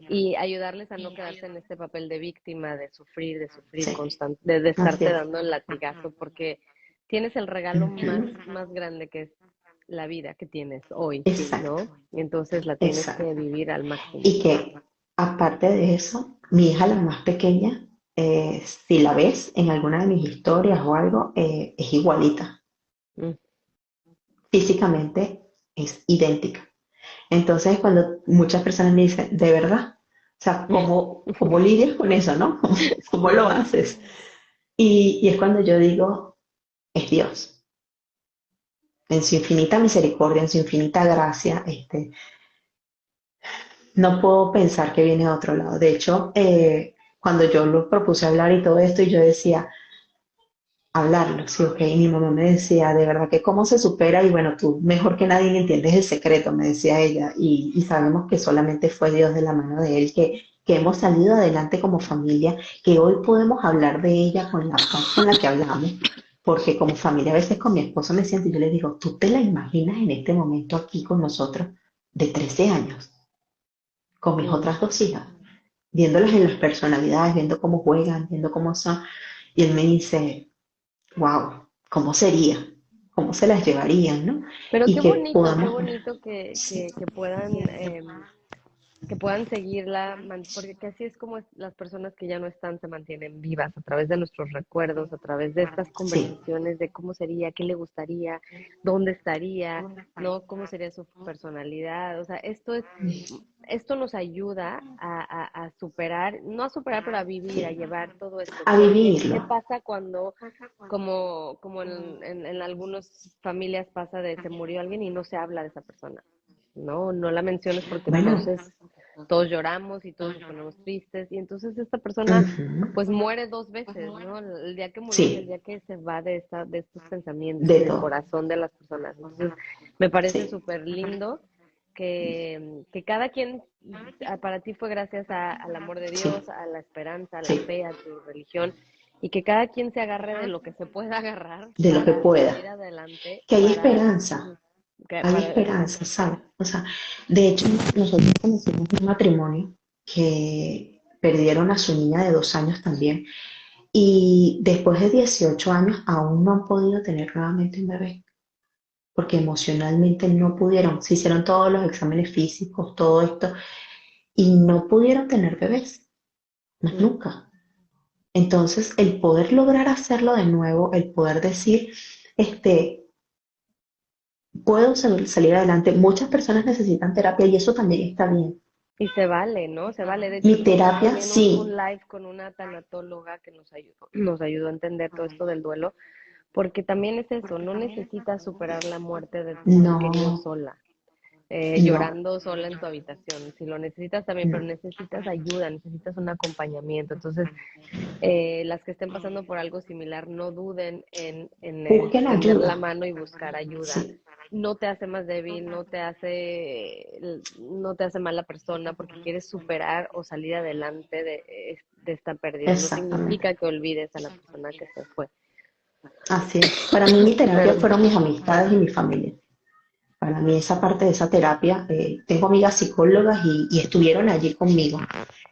y ayudarles a no quedarse en este papel de víctima, de sufrir sí, constante, de así estarte es. dando el latigazo, porque tienes el regalo más grande que es la vida que tienes hoy, Exacto, ¿no? Y entonces la tienes exacto. que vivir al máximo. Y que aparte de eso, mi hija, la más pequeña, si la ves en alguna de mis historias o algo, es igualita. Mm. Físicamente es idéntica. Entonces, cuando muchas personas me dicen, ¿de verdad? O sea, ¿cómo lidias con eso, no? ¿Cómo lo haces? Y es cuando yo digo, es Dios. En su infinita misericordia, en su infinita gracia, no puedo pensar que viene de otro lado. De hecho, cuando yo lo propuse hablar y todo esto, y yo decía, hablarlo, sí, ok. Y mi mamá me decía, de verdad que cómo se supera, y bueno, tú mejor que nadie entiendes el secreto, me decía ella, y sabemos que solamente fue Dios de la mano de él que hemos salido adelante como familia, que hoy podemos hablar de ella con la paz con la que hablamos, porque como familia a veces con mi esposo me siento y yo le digo, ¿tú te la imaginas en este momento aquí con nosotros de 13 años, con mis Mm. otras dos hijas, viéndolas en las personalidades, viendo cómo juegan, viendo cómo son? Y él me dice, wow, ¿cómo sería? ¿Cómo se las llevarían, no? Pero Y que qué podamos, bonito sí, que puedan seguirla, porque que así es como las personas que ya no están se mantienen vivas a través de nuestros recuerdos, a través de estas sí, conversaciones de cómo sería, qué le gustaría, dónde estaría, ¿no? Cómo sería su personalidad. O sea, esto nos ayuda a superar, no a superar, pero a vivir, a sí, llevar todo esto. a Porque, ¿qué vivirlo. pasa cuando, como en algunas familias pasa de se murió alguien y no se habla de esa persona? No, no la menciones porque Bueno, entonces todos lloramos y todos nos ponemos tristes y entonces esta persona ujú, pues muere dos veces, ¿no? El día que murió y el sí, día que se va de estos pensamientos de y del todo, corazón de las personas. Entonces, me parece sí, súper lindo que cada quien, para ti fue gracias al amor de sí, Dios, a la esperanza, a la sí, fe, a tu religión, y que cada quien se agarre de lo que se pueda agarrar de lo que para seguir pueda. adelante, Que para, ujú, hay esperanza, exacto. ¿sabes? O sea, de hecho, nosotros conocimos un matrimonio que perdieron a su niña de 2 años también, y después de 18 años aún no han podido tener nuevamente un bebé, porque emocionalmente no pudieron. Se hicieron todos los exámenes físicos, todo esto, y no pudieron tener bebés, más Mm. nunca. Entonces, el poder lograr hacerlo de nuevo, el poder decir, este, puedo salir adelante. Muchas personas necesitan terapia y eso también está bien. Y se vale, ¿no? Se vale. De Mi hecho, tuvimos terapia, también sí, un live con una tanatóloga que nos ayudó a entender todo esto del duelo, porque también es eso, no necesitas superar la muerte de tu ser querido no, sola. No, llorando sola en tu habitación. Si lo necesitas también, pero no. necesitas ayuda, necesitas un acompañamiento. Entonces, las que estén pasando por algo similar, no duden en Busquen tender la ayuda. mano y buscar ayuda. Sí, No te hace más débil, no te hace mala persona porque quieres superar o salir adelante de esta pérdida. No exactamente. significa que olvides a la persona que se fue. Así es. Para mí mi terapia Pero, fueron mis amistades y mi familia. Para mí esa parte de esa terapia, tengo amigas psicólogas y estuvieron allí conmigo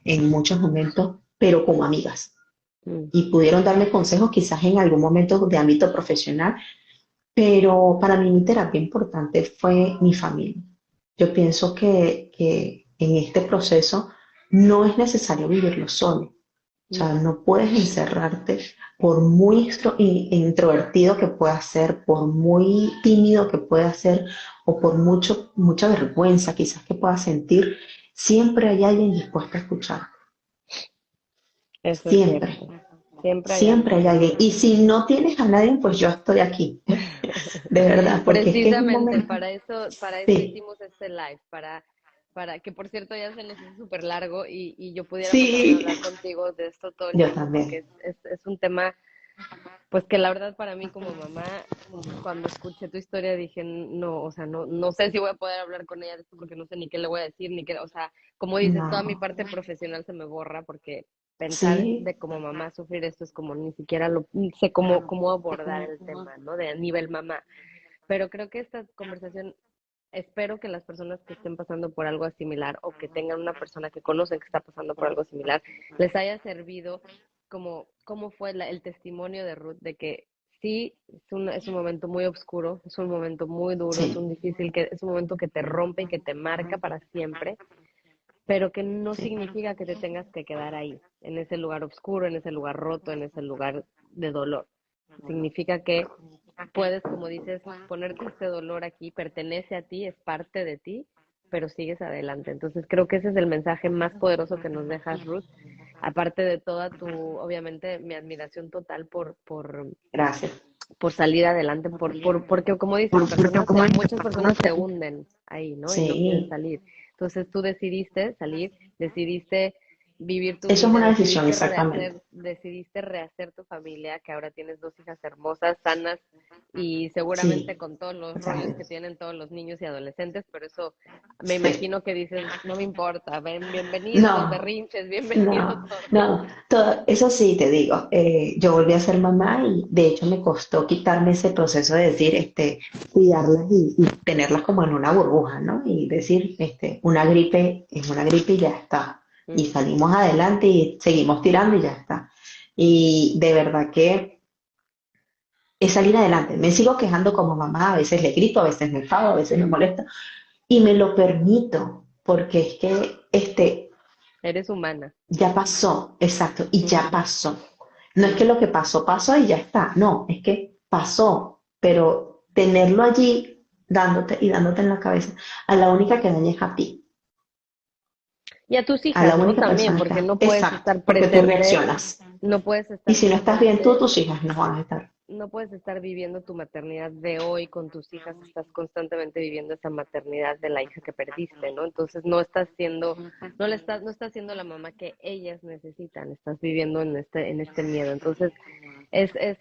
en muchos momentos, pero como amigas. mm, Y pudieron darme consejos quizás en algún momento de ámbito profesional, pero para mí mi terapia importante fue mi familia. Yo pienso que en este proceso no es necesario vivirlo solo. O sea, no, no puedes encerrarte por muy introvertido que puedas ser, por muy tímido que puedas ser o por mucha vergüenza quizás que puedas sentir, siempre hay alguien dispuesto a escuchar. eso es Siempre, cierto. Siempre hay siempre hay alguien. alguien. Y si no tienes a nadie, pues yo estoy aquí. De verdad, porque es que es un Precisamente momento. para eso Sí, hicimos este live, para que por cierto ya se nos hizo súper largo y yo pudiera ponerme a sí, hablar contigo de esto todo el yo tiempo porque también. es un tema, pues que la verdad para mí como mamá, cuando escuché tu historia dije, no, o sea, no sé si voy a poder hablar con ella de esto porque no sé ni qué le voy a decir, ni qué, o sea, como dices, toda mi No, parte profesional se me borra porque pensar sí, de como mamá sufrir esto es como ni siquiera lo sé cómo abordar el tema, ¿no? De a nivel mamá. Pero creo que esta conversación, espero que las personas que estén pasando por algo similar o que tengan una persona que conocen que está pasando por algo similar, les haya servido como cómo fue el testimonio de Ruth de que sí es un momento muy oscuro, es un momento muy duro, sí, es un momento que te rompe y que te marca para siempre, pero que no sí. significa que te tengas que quedar ahí, en ese lugar oscuro, en ese lugar roto, en ese lugar de dolor. Significa que puedes, como dices, ponerte este dolor aquí, pertenece a ti, es parte de ti, pero sigues adelante. Entonces creo que ese es el mensaje más poderoso que nos dejas, Ruth. Aparte de toda obviamente, mi admiración total Gracias. por salir adelante, porque como dices, muchas personas se hunden ahí, ¿no? Y no quieren Sí, salir. Entonces tú decidiste salir, decidiste vivir tu eso es vida, una decisión exactamente. decidiste rehacer tu familia, que ahora tienes dos hijas hermosas, sanas y seguramente Sí, con todos los gracias a rollos que Dios. tienen todos los niños y adolescentes, pero eso me Sí. imagino que dices, no me importa, bienvenidos los No, berrinches, bienvenido no, todo. no. Eso sí, te digo, yo volví a ser mamá y de hecho me costó quitarme ese proceso de decir, cuidarlas y tenerlas como en una burbuja, ¿no? Y decir, una gripe es una gripe y ya está. Y Mm, salimos adelante y seguimos tirando y ya está. Y de verdad que es salir adelante. Me sigo quejando como mamá, a veces le grito, a veces me enfado, a veces me molesta y me lo permito porque es que eres humana. ya pasó, exacto, y ya Ujú, pasó. No es que mm. lo que pasó, pasó y ya está. No, es que pasó, pero tenerlo allí dándote y dándote en la cabeza, a la única que daña es a ti, Y a tus a la hijas, ¿no? única También, persona que porque da. no puedes Exacto, estar porque tú presente, reaccionas. no puedes Y estar si no estás bien tú, presente, tus hijas no van a estar. no puedes estar viviendo tu maternidad de hoy con tus hijas, estás constantemente viviendo esa maternidad de la hija que perdiste, ¿no? Entonces no estás siendo la mamá que ellas necesitan, estás viviendo en este miedo. Entonces,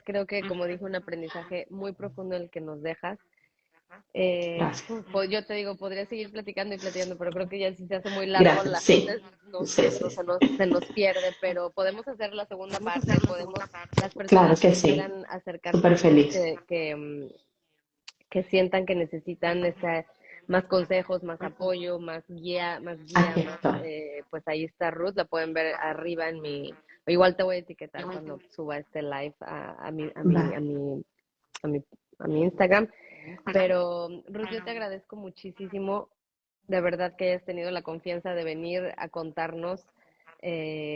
creo que, como dije, un aprendizaje muy profundo el que nos dejas. Gracias. Pues yo te digo, podría seguir platicando y platicando, pero creo que ya si se hace muy largo, Gracias, la sí. gente Sí, sí, sí. se nos pierde, pero podemos hacer la segunda parte, las Claro personas que que sí. quieran acercarse a Súper Ruth, feliz. que sientan que necesitan más consejos, más apoyo, más guía, Aquí estoy. pues ahí está Ruth, la pueden ver arriba o igual te voy a etiquetar cuando suba este live Vale. a mi, a mi Instagram. Pero Ruth, yo te agradezco muchísimo, de verdad que hayas tenido la confianza de venir a contarnos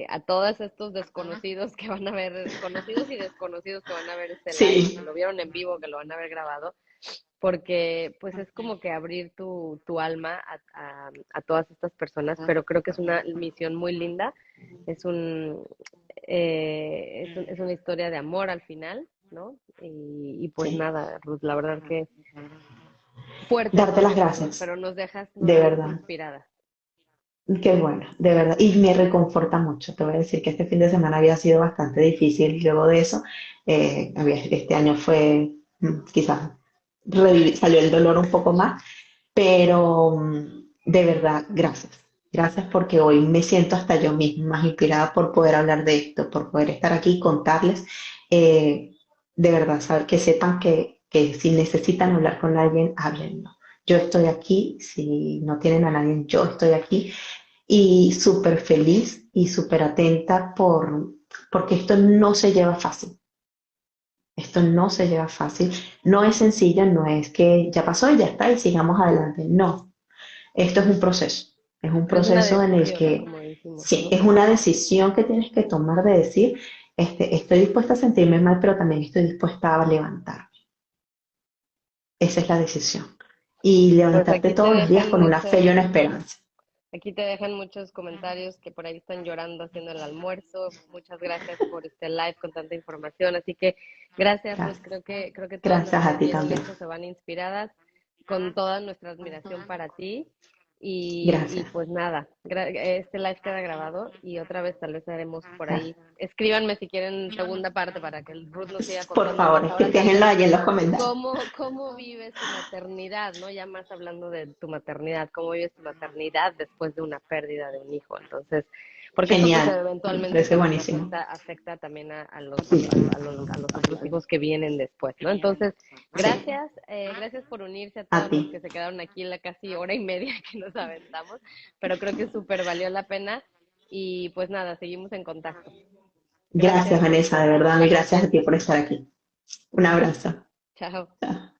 a todos estos desconocidos que van a ver, conocidos y desconocidos que van a ver este live, Sí, que lo vieron en vivo, que lo van a ver grabado, porque pues es como que abrir tu alma a todas estas personas, pero creo que es una misión muy linda, es es una historia de amor al final, ¿no? Y pues sí. nada, Ruth, la verdad que fuerte darte las todo esto, gracias, pero nos de dejas verdad. inspiradas. Qué bueno, de verdad. Y me reconforta mucho. Te voy a decir que este fin de semana había sido bastante difícil. Luego de eso, este año fue quizás salió el dolor un poco más, pero de verdad, gracias. Gracias porque hoy me siento hasta yo misma más inspirada por poder hablar de esto, por poder estar aquí y contarles. De verdad, saber que sepan que si necesitan hablar con alguien, háblenlo. Yo estoy aquí, si no tienen a nadie, yo estoy aquí y súper feliz y súper atenta porque esto no se lleva fácil. Esto no se lleva fácil, no es sencillo, no es que ya pasó y ya está y sigamos adelante. No, esto es un Es una proceso en el decisión, que como decimos, sí, ¿no? es una decisión que tienes que tomar de decir, estoy dispuesta a sentirme mal, pero también estoy dispuesta a levantarme. Esa es la decisión. Y Pues levantarte todos los días con una fe y una esperanza. aquí te dejan muchos comentarios que por ahí están llorando haciendo el almuerzo. Muchas gracias por este live con tanta información. Así que gracias, Ruth. Gracias. Creo que todas Gracias a nuestras ti guías también. Lexo se van inspiradas con toda nuestra admiración para ti. Y Gracias. pues nada, este live queda grabado y otra vez tal vez haremos por ahí. Escríbanme si quieren segunda parte para que Ruth nos siga Por contando favor, más. Ahora tal déjenlo vez ahí en los comentarios. cómo vives tu maternidad, ¿no? Ya más hablando de tu maternidad, cómo vives tu maternidad después de una pérdida de un hijo. Entonces, porque esto pues Genial. Me eventualmente parece también buenísimo. afecta también a los, Sí, a los otros hijos que vienen después, ¿no? Entonces, sí. gracias por unirse a A todos ti. los que se quedaron aquí en la casi hora y media que nos aventamos, pero creo que súper valió la pena y pues nada, seguimos en contacto. Gracias, Gracias, Ruth. Vanessa, de verdad. Y gracias a ti por estar aquí. Un abrazo. Chao. Chao.